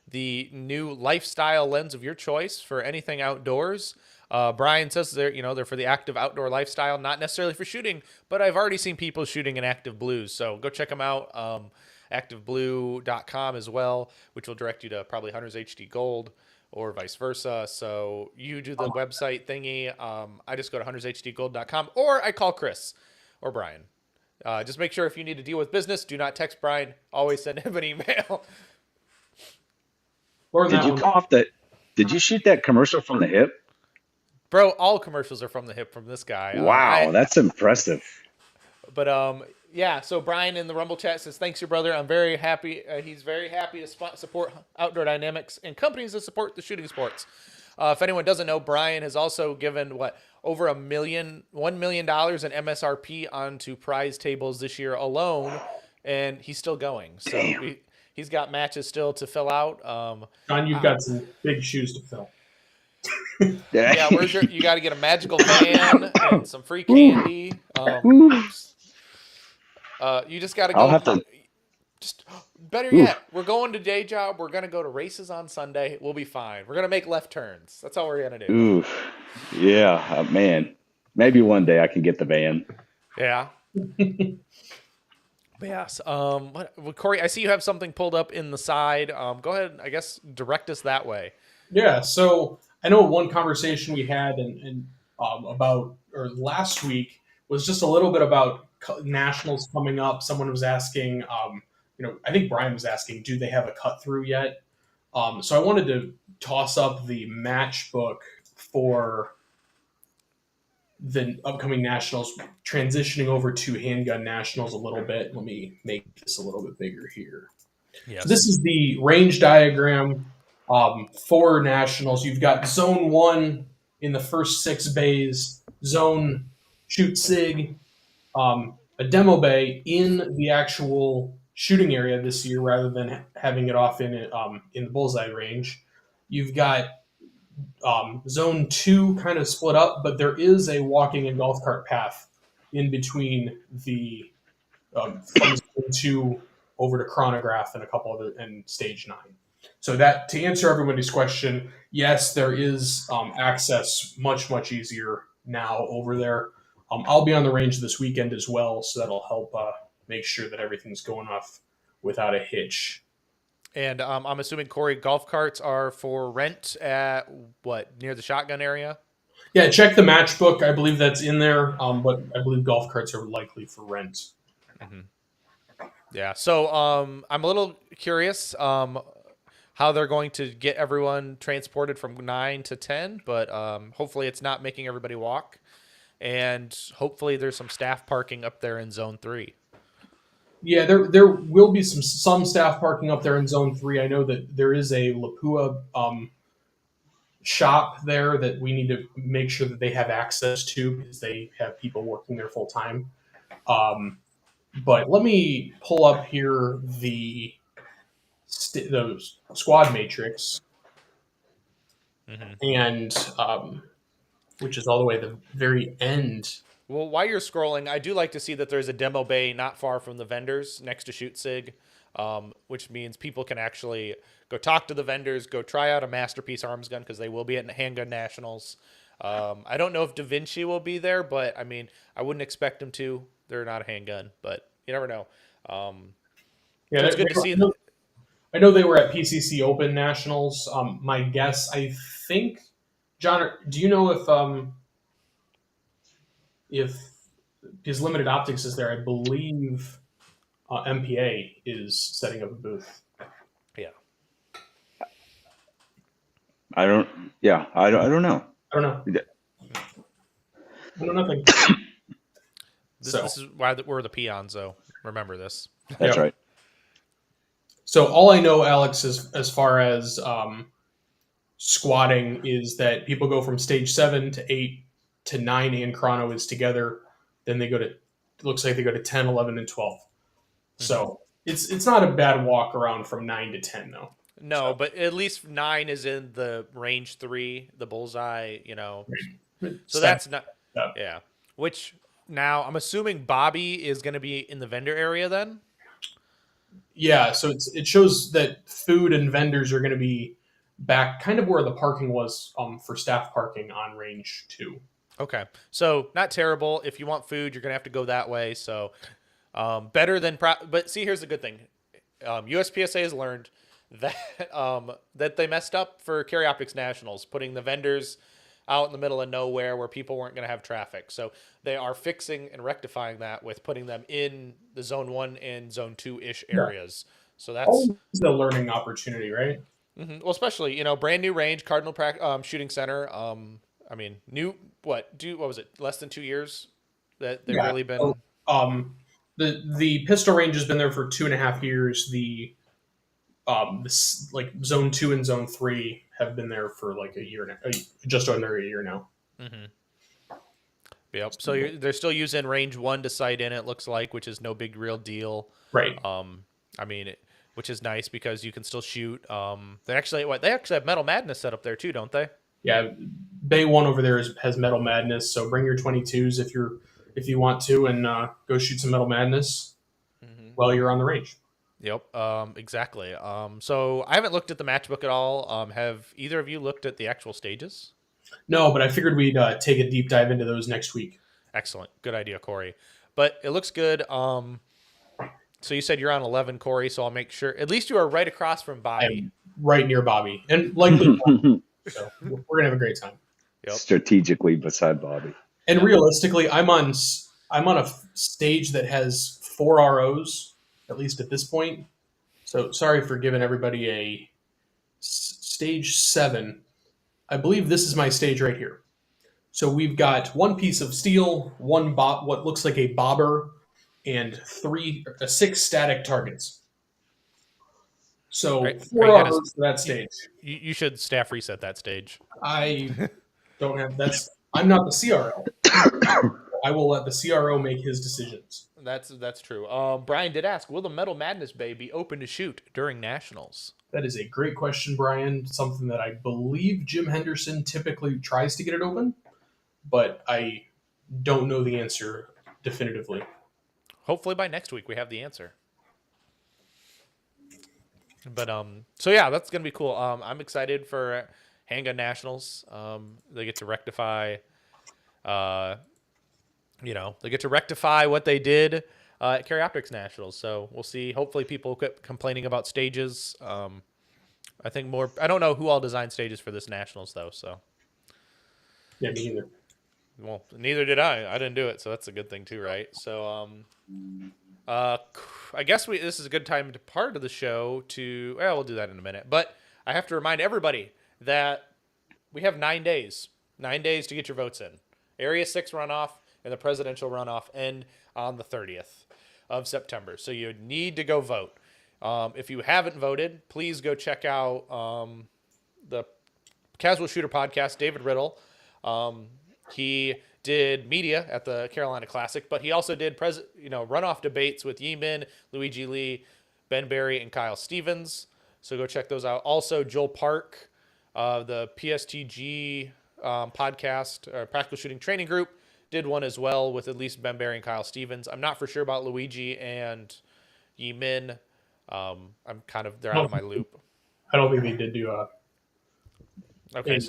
the new lifestyle lens of your choice for anything outdoors. Brian says they're for the active outdoor lifestyle, not necessarily for shooting, but I've already seen people shooting in Active Blues. So go check them out. ActiveBlue.com as well, which will direct you to probably Hunters HD Gold or vice versa. So you do the website thingy. I just go to huntershdgold.com or I call Chris or Brian. Just make sure if you need to deal with business, do not text Brian. Always send him an email. Learn Did that you one. come off that? Did you shoot that commercial from the hip? Bro, all commercials are from the hip from this guy. Wow, that's impressive. But yeah. So Brian in the Rumble chat says, "Thanks, your brother. I'm very happy. He's very happy to support Outdoor Dynamics and companies that support the shooting sports. If anyone doesn't know, Brian has also given over $1 million in MSRP onto prize tables this year alone, and he's still going. So Damn. he's got matches still to fill out. John, you've got some big shoes to fill. Yeah, you got to get a magical van and some free candy. You just got to go. I'll have to. Just better Oof. yet, we're going to day job. We're gonna go to races on Sunday. We'll be fine. We're gonna make left turns. That's all we're gonna do. Oof. Yeah, man. Maybe one day I can get the van. Yeah. Yes. Corey, I see you have something pulled up in the side. Go ahead. I guess direct us that way. Yeah. So I know one conversation we had about or last week was just a little bit about nationals coming up. Someone was asking, I think Brian was asking, do they have a cut through yet? So I wanted to toss up the match book for the upcoming nationals, transitioning over to handgun nationals a little bit. Let me make this a little bit bigger here. Yes. So this is the range diagram for nationals. You've got zone 1 in the first 6 bays, zone shoot sig, a demo bay in the actual shooting area this year rather than having it off in the bullseye range. You've got zone 2 kind of split up, but there is a walking and golf cart path in between the from zone 2 over to chronograph and a couple other and stage 9. So that to answer everybody's question, yes, there is access much easier now over there. I'll be on the range this weekend as well, so that'll help make sure that everything's going off without a hitch. And I'm assuming, Corey, golf carts are for rent at near the shotgun area? Yeah, check the matchbook. I believe that's in there, but I believe golf carts are likely for rent. Mm-hmm. Yeah. So I'm a little curious. How how they're going to get everyone transported from 9 to 10, but hopefully it's not making everybody walk. And hopefully there's some staff parking up there in Zone 3. Yeah, there will be some staff parking up there in Zone 3. I know that there is a Lapua shop there that we need to make sure that they have access to because they have people working there full time. But let me pull up here the squad matrix, and which is all the way at the very end. Well, while you're scrolling, I do like to see that there's a demo bay not far from the vendors next to Shoot Sig, which means people can actually go talk to the vendors, go try out a Masterpiece arms gun because they will be at Handgun Nationals. I don't know if Da Vinci will be there, but I mean, I wouldn't expect them to. They're not a handgun, but you never know. Yeah, so it's good to see. I know they were at PCC Open Nationals. My guess, I think, John, do you know if because Limited Optics is there? I believe MPA is setting up a booth. Yeah. I don't. Yeah, I don't know. I don't know. I know nothing. This is why we're the peons, though. Remember this. That's right. So all I know, Alex, as far as squatting, is that people go from stage 7 to 8 to 9 and chrono is together. Then they go to, it looks like they go to 10, 11, and 12. So it's not a bad walk around from 9 to 10, though. No, but at least 9 is in the range 3, the bullseye, So that's not, yeah. Which now I'm assuming Bobby is going to be in the vendor area then? Yeah, so it shows that food and vendors are going to be back kind of where the parking was for staff parking on range 2. Okay, so not terrible. If you want food, you're going to have to go that way. So better than but see, here's the good thing. USPSA has learned that that they messed up for Carry Optics Nationals, putting the vendors out in the middle of nowhere where people weren't going to have traffic. So they are fixing and rectifying that with putting them in the Zone 1 and Zone 2-ish areas. So that's a learning opportunity, right? Mm-hmm. Well, especially, brand new range, Cardinal Shooting Center. I mean, what was it? Less than 2 years that they've really been. The pistol range has been there for 2.5 years. The like Zone 2 and Zone 3 have been there for like a year now, just under a year now. Mm-hmm. Yep. So they're still using range 1 to sight in. It looks like, which is no big real deal. Right. I mean, which is nice because you can still shoot. They actually have Metal Madness set up there too, don't they? Yeah, Bay 1 over there has Metal Madness. So bring your 22s if you want to, and go shoot some Metal Madness while you're on the range. Yep, exactly. So I haven't looked at the matchbook at all. Have either of you looked at the actual stages? No, but I figured we'd take a deep dive into those next week. Excellent. Good idea, Corey. But it looks good. So you said you're on 11, Corey, so I'll make sure. At least you are right across from Bobby. I'm right near Bobby. And likely, so we're going to have a great time. Yep. Strategically beside Bobby. And realistically, I'm on a stage that has 4 ROs, at least at this point. So sorry for giving everybody a stage 7. I believe this is my stage right here. So we've got 1 piece of steel, what looks like a bobber, and 6 static targets. So Right. 4 ROs for that stage. You should staff reset that stage. I don't have I'm not the CRO. I will let the CRO make his decisions. That's true. Brian did ask, will the Metal Madness Bay be open to shoot during Nationals? That is a great question, Brian. Something that I believe Jim Henderson typically tries to get it open, but I don't know the answer definitively. Hopefully by next week we have the answer. But so yeah, that's gonna be cool. I'm excited for Handgun Nationals. They get to rectify, they get to rectify what they did at Carry Optics Nationals. So we'll see. Hopefully people quit complaining about stages. I think more. I don't know who all designed stages for this Nationals though. So yeah, me either. Well, neither did I. I didn't do it, so that's a good thing too, right? So I guess this is a good time to part of the show to. Well, we'll do that in a minute. But I have to remind everybody that we have 9 days. 9 days to get your votes in. Area 6 runoff and the presidential runoff end on the 30th of September. So you need to go vote. If you haven't voted, please go check out the Casual Shooter podcast, David Riddle. He did media at the Carolina Classic, but he also did runoff debates with Yeeman, Luigi Lee, Ben Berry, and Kyle Stevens. So go check those out. Also, Joel Park, the PSTG podcast, Practical Shooting Training Group, did one as well with at least Ben Berry and Kyle Stevens. I'm not for sure about Luigi and Yeeman. They're out of my loop. I don't think they did do a podcast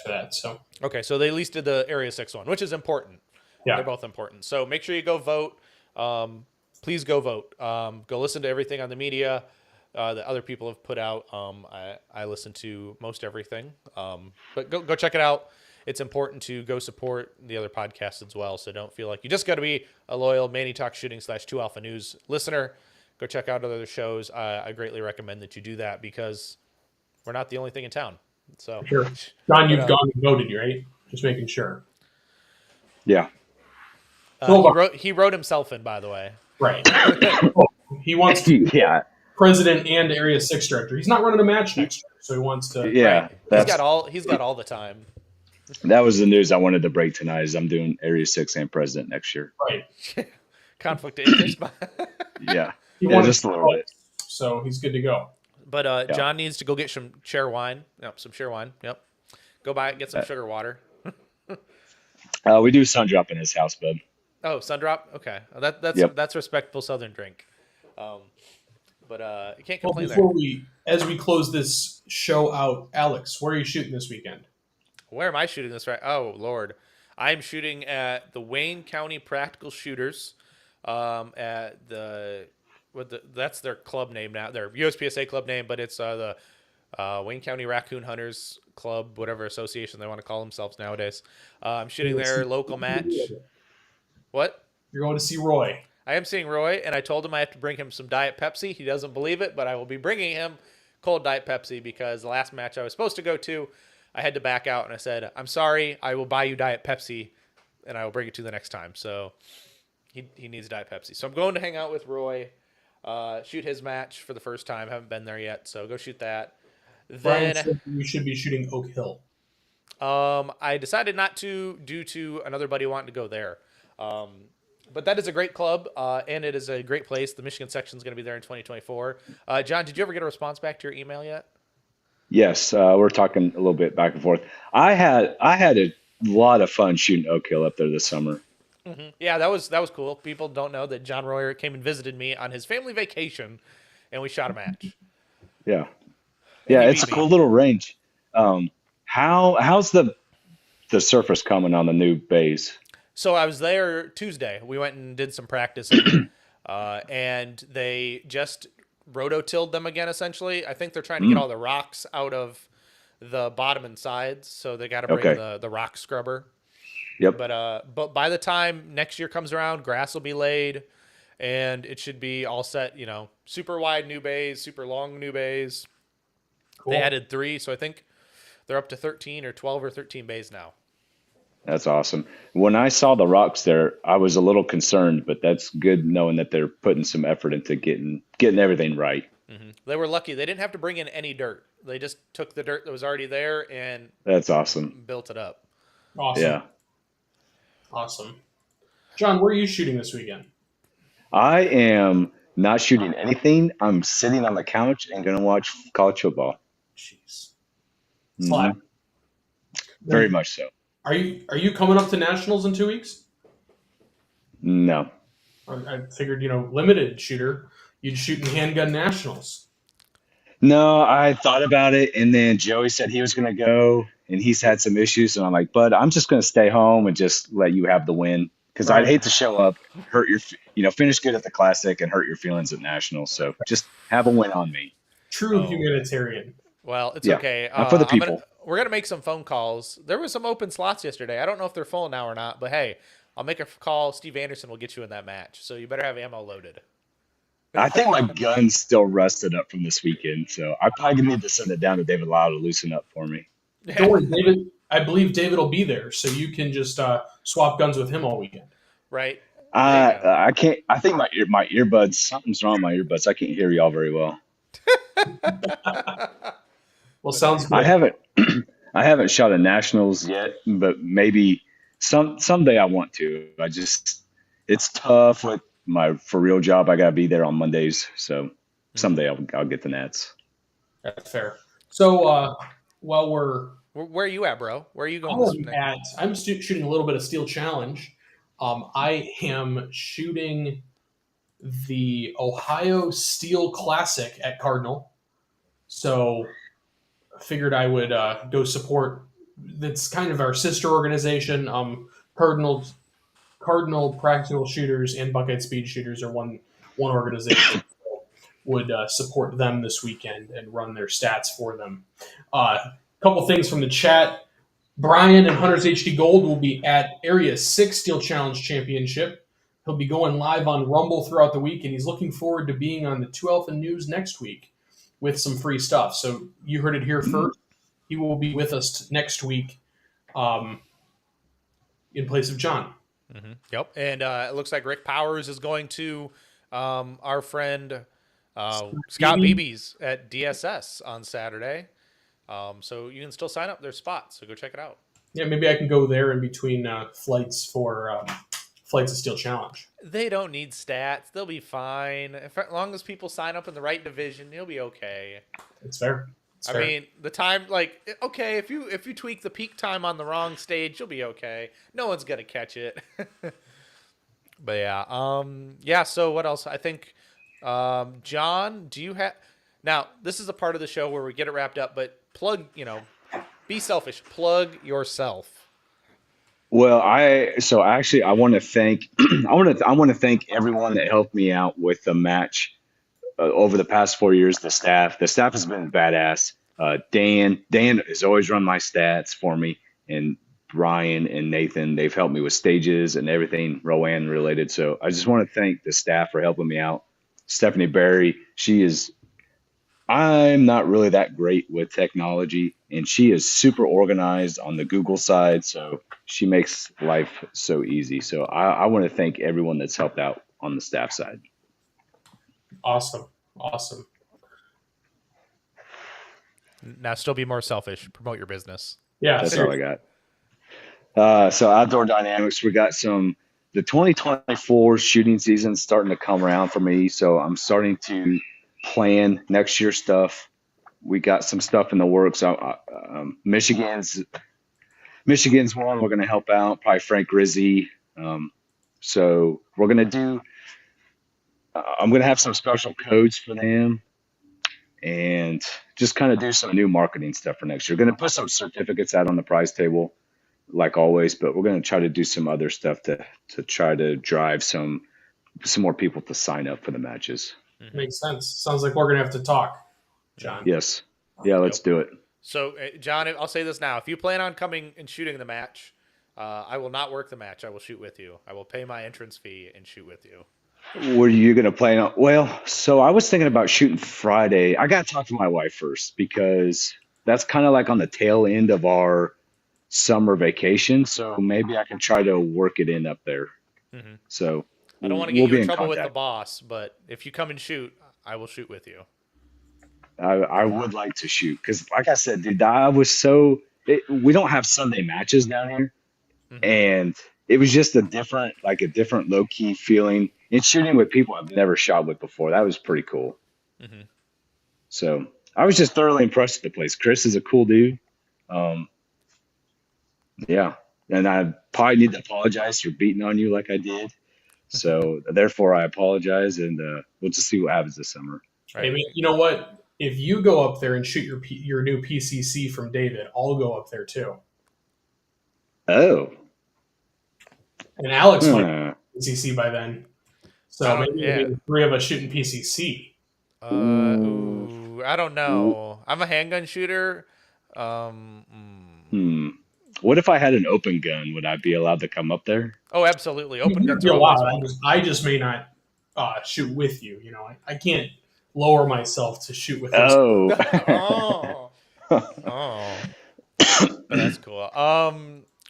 for that. So they at least did the Area 6 one, which is important. Yeah. They're both important. So make sure you go vote. Please go vote. Go listen to everything on the media that other people have put out. I listen to most everything. But go check it out. It's important to go support the other podcasts as well. So don't feel like you just got to be a loyal Manny Talk Shooting /2 Alpha News listener. Go check out other shows. I greatly recommend that you do that because we're not the only thing in town. So, sure. John, you've gone and voted, right? Just making sure. Yeah. He wrote himself in, by the way. Right. He wants to president and Area 6 director. He's not running a match next year, so he wants to. Yeah. Right. He's got all the time. That was the news I wanted to break tonight. Is I'm doing Area 6 and president next year. Right. Conflict of interest. Yeah. Just a little bit. So he's good to go. But John needs to go get some share wine. Yep, some share wine. Yep. Go buy it, get some sugar water. We do sun drop in his house, bud. Oh, sun drop? Okay. That's respectable Southern drink. But you can't complain as we close this show out, Alex, where are you shooting this weekend? Where am I shooting this right? Oh, Lord. I'm shooting at the Wayne County Practical Shooters at that's their club name now, their USPSA club name, but it's the Wayne County Raccoon Hunters Club, whatever association they want to call themselves nowadays. I'm shooting their local match. What? You're going to see Roy. I am seeing Roy, and I told him I have to bring him some Diet Pepsi. He doesn't believe it, but I will be bringing him cold Diet Pepsi because the last match I was supposed to go to, I had to back out, and I said, I'm sorry, I will buy you Diet Pepsi, and I will bring it to you the next time. So he needs Diet Pepsi. So I'm going to hang out with Roy, shoot his match for the first time. Haven't been there yet, so go shoot that. Brian said you should be shooting Oak Hill. I decided not to due to another buddy wanting to go there. But that is a great club, and it is a great place. The Michigan section is going to be there in 2024. John, did you ever get a response back to your email yet? Yes, we're talking a little bit back and forth. I had a lot of fun shooting Oak Hill up there this summer. Mm-hmm. Yeah, that was cool. People don't know that John Royer came and visited me on his family vacation, and we shot a match. Yeah, it's a cool little range. How's the surface coming on the new bays? So I was there Tuesday. We went and did some practicing, and they just rototilled them again, essentially. I think they're trying to get all the rocks out of the bottom and sides, so they got to bring the rock scrubber. Yep. But by the time next year comes around, grass will be laid, and it should be all set. Super wide new bays, super long new bays. Cool. They added 3, so I think they're up to 13 or 12 or 13 bays now. That's awesome. When I saw the rocks there, I was a little concerned, but that's good knowing that they're putting some effort into getting everything right. Mm-hmm. They were lucky. They didn't have to bring in any dirt. They just took the dirt that was already there and that's awesome. Built it up. Awesome. Yeah. Awesome. John, where are you shooting this weekend? I am not shooting anything. I'm sitting on the couch and going to watch college football. Jeez. Mm-hmm. Very much so. Are you coming up to nationals in 2 weeks? No. I figured, limited shooter, you'd shoot in handgun nationals. No, I thought about it, and then Joey said he was going to go, and he's had some issues, and I'm like, bud, I'm just going to stay home and just let you have the win, because I'd hate to show up, hurt your, finish good at the Classic and hurt your feelings at nationals. So just have a win on me. True humanitarian. Well, it's okay. For the people. We're going to make some phone calls. There were some open slots yesterday. I don't know if they're full now or not, but hey, I'll make a call. Steve Anderson will get you in that match. So you better have ammo loaded. I think my gun's still rusted up from this weekend, so I probably need to send it down to David Lau to loosen up for me. Don't worry, David. I believe David will be there, so you can just swap guns with him all weekend. Right. There you go. I can't. I think my earbuds. Something's wrong with my earbuds. I can't hear y'all very well. Well, sounds I good. haven't. I haven't shot a nationals yet, but maybe someday I want to. It's tough with my for real job. I gotta be there on Mondays, so someday I'll get the nats. That's fair. So while Where are you at, bro? Where are you going this night? I'm shooting a little bit of Steel Challenge. I am shooting the Ohio Steel Classic at Cardinal. So I figured I would go support. That's kind of our sister organization. Cardinal Practical Shooters and Buckhead Speed Shooters are one organization. Would support them this weekend and run their stats for them. A couple things from the chat. Brian and Hunters HD Gold will be at Area 6 Steel Challenge Championship. He'll be going live on Rumble throughout the week, and he's looking forward to being on the 2 Alpha News next week with some free stuff. So you heard it here first. He will be with us next week in place of John. Mm-hmm. Yep. And it looks like Rick Powers is going to our friend Scott Beebe's at DSS on Saturday. So you can still sign up. There's spots, so go check it out. Yeah, maybe I can go there in between flights for Flights of Steel Challenge. They don't need stats. They'll be fine. As long as people sign up in the right division, you'll be okay. It's fair. I mean, the time, like, okay, if you tweak the peak time on the wrong stage, you'll be okay. No one's gonna catch it. But yeah, so what else? I think, John, do you have? Now, this is a part of the show where we get it wrapped up, but plug, be selfish. Plug yourself. Well, I want to thank I want to thank everyone that helped me out with the match over the past 4 years. The staff has been badass. Dan has always run my stats for me, and Ryan and Nathan, they've helped me with stages and everything Rowan related. So I just want to thank the staff for helping me out. Stephanie Barry, I'm not really that great with technology, and she is super organized on the Google side, so she makes life so easy. So I want to thank everyone that's helped out on the staff side. Awesome. Now, still be more selfish. Promote your business. Yeah, that's all I got. So Outdoor Dynamics, we got the 2024 shooting season starting to come around for me, so I'm starting to plan next year's stuff. We got some stuff in the works. Michigan's one we're going to help out, probably Frank Rizzi. So we're going to do I'm going to have some special codes for them and just kind of do some new marketing stuff for next year. Going to put some certificates out on the prize table like always, but we're going to try to do some other stuff to try to drive some more people to sign up for the matches. Makes sense. Sounds like we're going to have to talk, John. Yes. Yeah, let's do it. So, John, I'll say this now. If you plan on coming and shooting the match, I will not work the match. I will shoot with you. I will pay my entrance fee and shoot with you. Were you going to plan on? Well, so I was thinking about shooting Friday. I got to talk to my wife first because that's kind of like on the tail end of our summer vacation. So maybe I can try to work it in up there. Mm-hmm. So I don't want to get you in trouble with the boss, but if you come and shoot, I will shoot with you. I would like to shoot because, like I said, dude, we don't have Sunday matches down here, and it was just a different low key feeling. And shooting with people I've never shot with before, that was pretty cool. Mm-hmm. So I was just thoroughly impressed with the place. Chris is a cool dude. Yeah, and I probably need to apologize for beating on you like I did. So therefore, I apologize, and we'll just see what happens this summer. Right. I mean, you know what? If you go up there and shoot your new PCC from David, I'll go up there too. Oh. And Alex might PCC by then. So maybe the three of us shooting PCC. I don't know. I'm a handgun shooter. What if I had an open gun? Would I be allowed to come up there? Oh, absolutely. Open guns. I just may not shoot with you. You know, I can't lower myself to shoot with those. Oh, Oh, oh, but that's cool.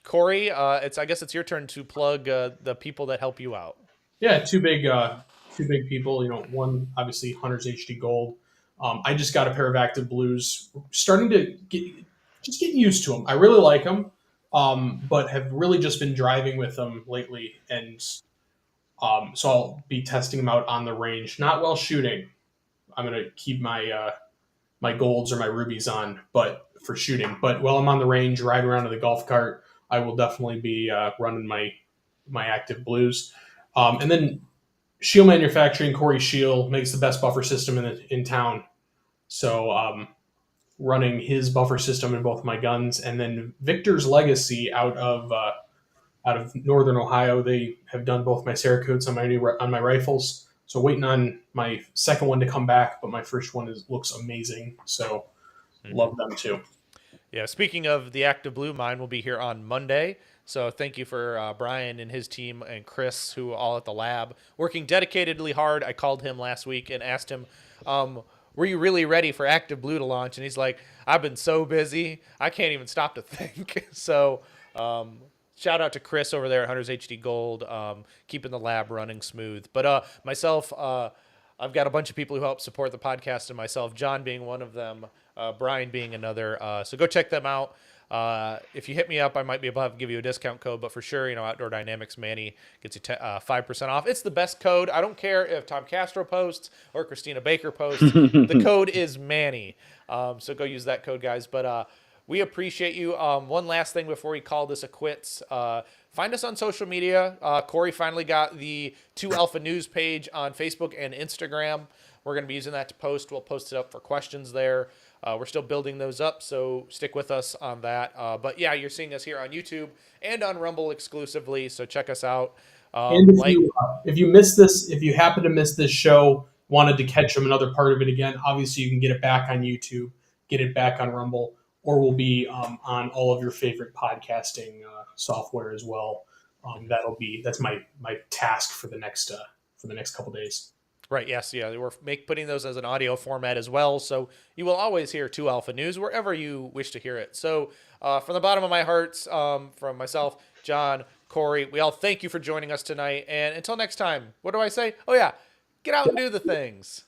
Corey, I guess it's your turn to plug the people that help you out. Yeah, two big people. You know, one obviously Hunter's HD Gold. I just got a pair of Active Blues. Starting to just getting used to them. I really like them, but have really just been driving with them lately, and so I'll be testing them out on the range. Not while shooting. I'm gonna keep my golds or my rubies on, but for shooting. But while I'm on the range, riding around in the golf cart, I will definitely be running my Active Blues. And then Shield Manufacturing, Corey Shield makes the best buffer system in town. So running his buffer system in both my guns, and then Victor's Legacy out of Northern Ohio. They have done both my Cerakotes on my rifles. So waiting on my second one to come back, but my first one looks amazing. So love them too. Yeah, speaking of the Active Blue, mine will be here on Monday. So thank you for Brian and his team and Chris, who are all at the lab, working dedicatedly hard. I called him last week and asked him, were you really ready for Active Blue to launch? And he's like, I've been so busy, I can't even stop to think. So shout out to Chris over there at Hunters HD Gold, keeping the lab running smooth. But myself, I've got a bunch of people who help support the podcast, and myself, John being one of them, Brian being another. So go check them out. If you hit me up, I might be able to give you a discount code, but for sure, Outdoor Dynamics Manny gets you 5% off. It's the best code. I don't care if Tom Castro posts or Christina Baker posts. The code is Manny. So go use that code, guys. But we appreciate you. One last thing before we call this a quits. Find us on social media. Corey finally got the 2 Alpha News page on Facebook and Instagram. We're going to be using that to post. We'll post it up for questions there. We're still building those up, so stick with us on that. But yeah, you're seeing us here on YouTube and on Rumble exclusively, so check us out. And if you miss this, if you happen to miss this show, wanted to catch another part of it again, obviously you can get it back on YouTube, get it back on Rumble, or we'll be on all of your favorite podcasting software as well. That's my task for the next couple days. Right, yes, yeah. We're putting those as an audio format as well, so you will always hear 2 Alpha News wherever you wish to hear it. So from the bottom of my hearts, from myself, John, Corey, we all thank you for joining us tonight. And until next time, what do I say? Oh, yeah, get out and do the things.